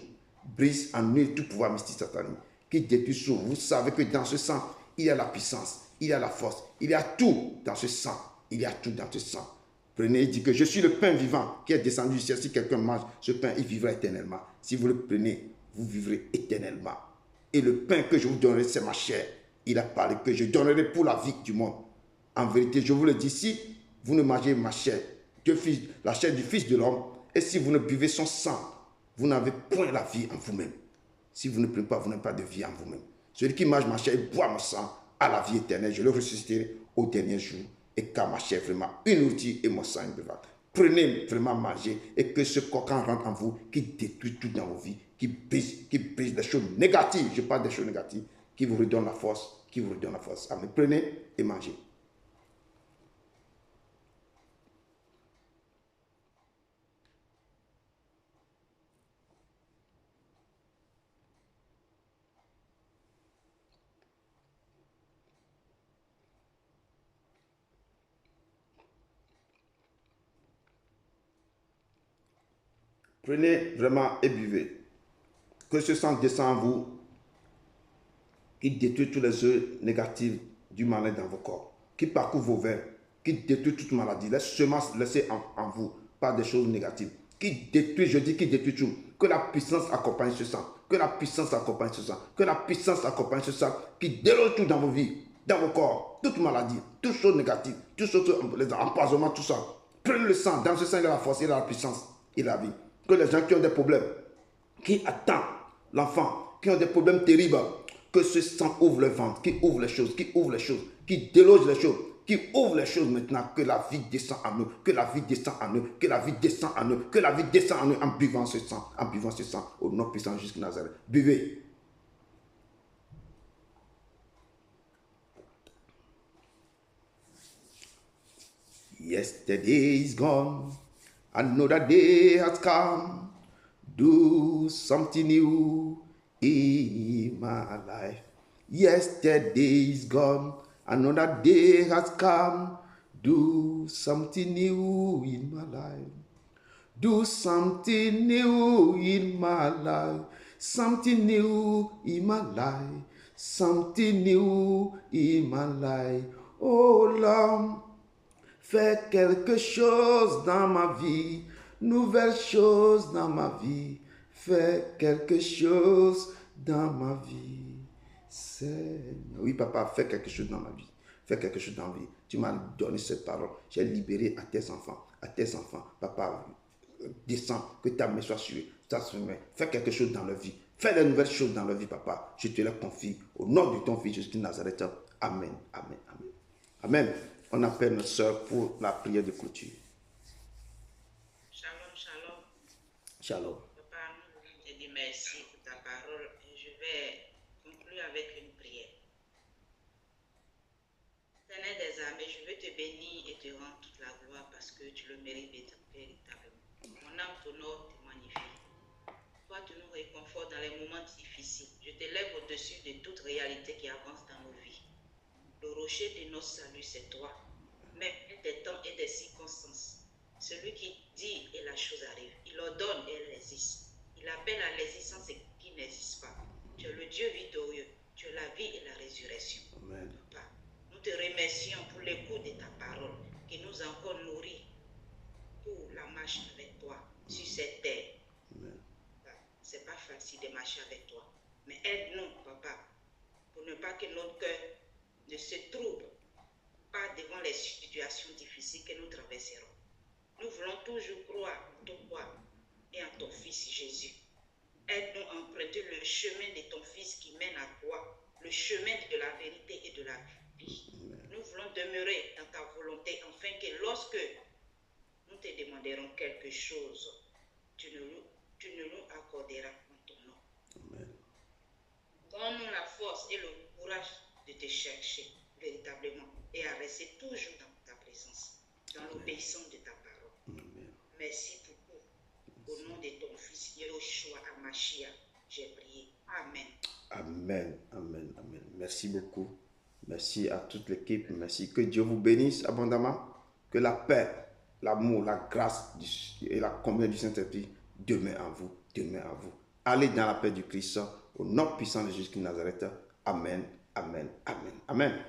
Brise, annule tout pouvoir mystique satanique. Qui détruit tout. Vous savez que dans ce sang, il y a la puissance. Il y a la force. Il y a tout dans ce sang. Il y a tout dans ce sang. Prenez et dit que je suis le pain vivant qui est descendu du ciel. Si quelqu'un mange ce pain, il vivra éternellement. Si vous le prenez, vous vivrez éternellement. Et le pain que je vous donnerai, c'est ma chair. Il a parlé que je donnerai pour la vie du monde. En vérité, je vous le dis, si vous ne mangez ma chair, la chair du Fils de l'homme, et si vous ne buvez son sang, vous n'avez point la vie en vous-même. Si vous ne prenez pas, vous n'avez pas de vie en vous-même. Celui qui mange ma chair et boit mon sang a la vie éternelle. Je le ressusciterai au dernier jour. Et car ma chair vraiment une outil et mon sang une buvard. Prenez vraiment manger et que ce coquin rentre en vous qui détruit tout dans vos vies, qui brise des choses négatives. Je parle des choses négatives qui vous redonnent la force, qui vous redonnent la force. Amen. Prenez et mangez. Prenez vraiment et buvez. Que ce sang descend en vous, qui détruit tous les œufs négatifs du mal dans vos corps, qui parcourt vos veines, qui détruit toute maladie. Les semences laissées en vous par des choses négatives, qui détruit, je dis qui détruit tout. Que la puissance accompagne ce sang. Que la puissance accompagne ce sang. Que la puissance accompagne ce sang qui déloge tout dans vos vies, dans vos corps, toute maladie, toutes choses négatives, toutes choses, les empoisonnements, tout ça. Prenez le sang. Dans ce sang, il y a la force, il y a la puissance, il y a la vie. Que les gens qui ont des problèmes, qui attendent l'enfant, qui ont des problèmes terribles, que ce sang ouvre le ventre, qui ouvre les choses, qui déloge les choses, qui ouvre les choses maintenant, que la vie descend en nous, que la vie descend en eux, que la vie descend en eux, que la vie descend en eux en buvant ce sang, au nom puissant de Jésus Nazareth. Buvez. Yesterday is gone, another day has come. Do something new in my life. Yesterday is gone, another day has come. Do something new in my life. Do something new in my life. Something new in my life. Something new in my life. Oh Lord, fais quelque chose dans ma vie. Nouvelle chose dans ma vie. Fais quelque chose dans ma vie. Seigneur. Oui, papa, fais quelque chose dans ma vie. Fais quelque chose dans ma vie. Tu m'as donné cette parole. J'ai libéré à tes enfants. À tes enfants. Papa, descends, que ta main soit sur eux. Fais quelque chose dans leur vie. Fais de nouvelles choses dans leur vie, papa. Je te les confie. Au nom de ton fils Jésus de Nazareth. Amen. Amen. Amen. Amen. On appelle notre soeur pour la prière de clôture. Shalom, shalom. Shalom. Papa, je te dis merci pour ta parole et je vais conclure avec une prière. Seigneur des armées, je veux te bénir et te rendre toute la gloire parce que tu le mérites véritablement. Mon âme t'honore, te magnifie. Toi, tu nous réconfortes dans les moments difficiles. Je t'élève au-dessus de toute réalité qui avance dans nos vies. Le rocher de notre salut, c'est toi. Mais des temps et des circonstances. Celui qui dit et la chose arrive. Il ordonne et elle existe. Il appelle à l'existence ce qui n'existe pas. Tu es le Dieu victorieux. Tu es la vie et la résurrection. Amen. Papa, nous te remercions pour l'écoute de ta parole qui nous a encore nourris pour la marche avec toi sur cette terre. C'est pas facile de marcher avec toi. Mais aide-nous, papa, pour ne pas que notre cœur ne se trouble pas devant les situations difficiles que nous traverserons. Nous voulons toujours croire en toi et en ton Fils Jésus. Aide-nous à emprunter le chemin de ton Fils qui mène à toi, le chemin de la vérité et de la vie. Nous voulons demeurer dans ta volonté afin que lorsque nous te demanderons quelque chose, tu nous accorderas en ton nom. Donne-nous la force et le courage de te chercher véritablement et à rester toujours dans ta présence, dans l'obéissance de ta parole. Amen. Merci pour tout. Au nom de ton Fils Yeshua Amashia, j'ai prié. Amen. Amen. Amen. Amen. Merci beaucoup. Merci à toute l'équipe. Merci. Que Dieu vous bénisse abondamment. Que la paix, l'amour, la grâce et la communion du Saint-Esprit demeurent en vous. Demeurent en vous. Allez dans la paix du Christ. Au nom puissant de Jésus de Nazareth. Amen. Amen. Amen. Amen.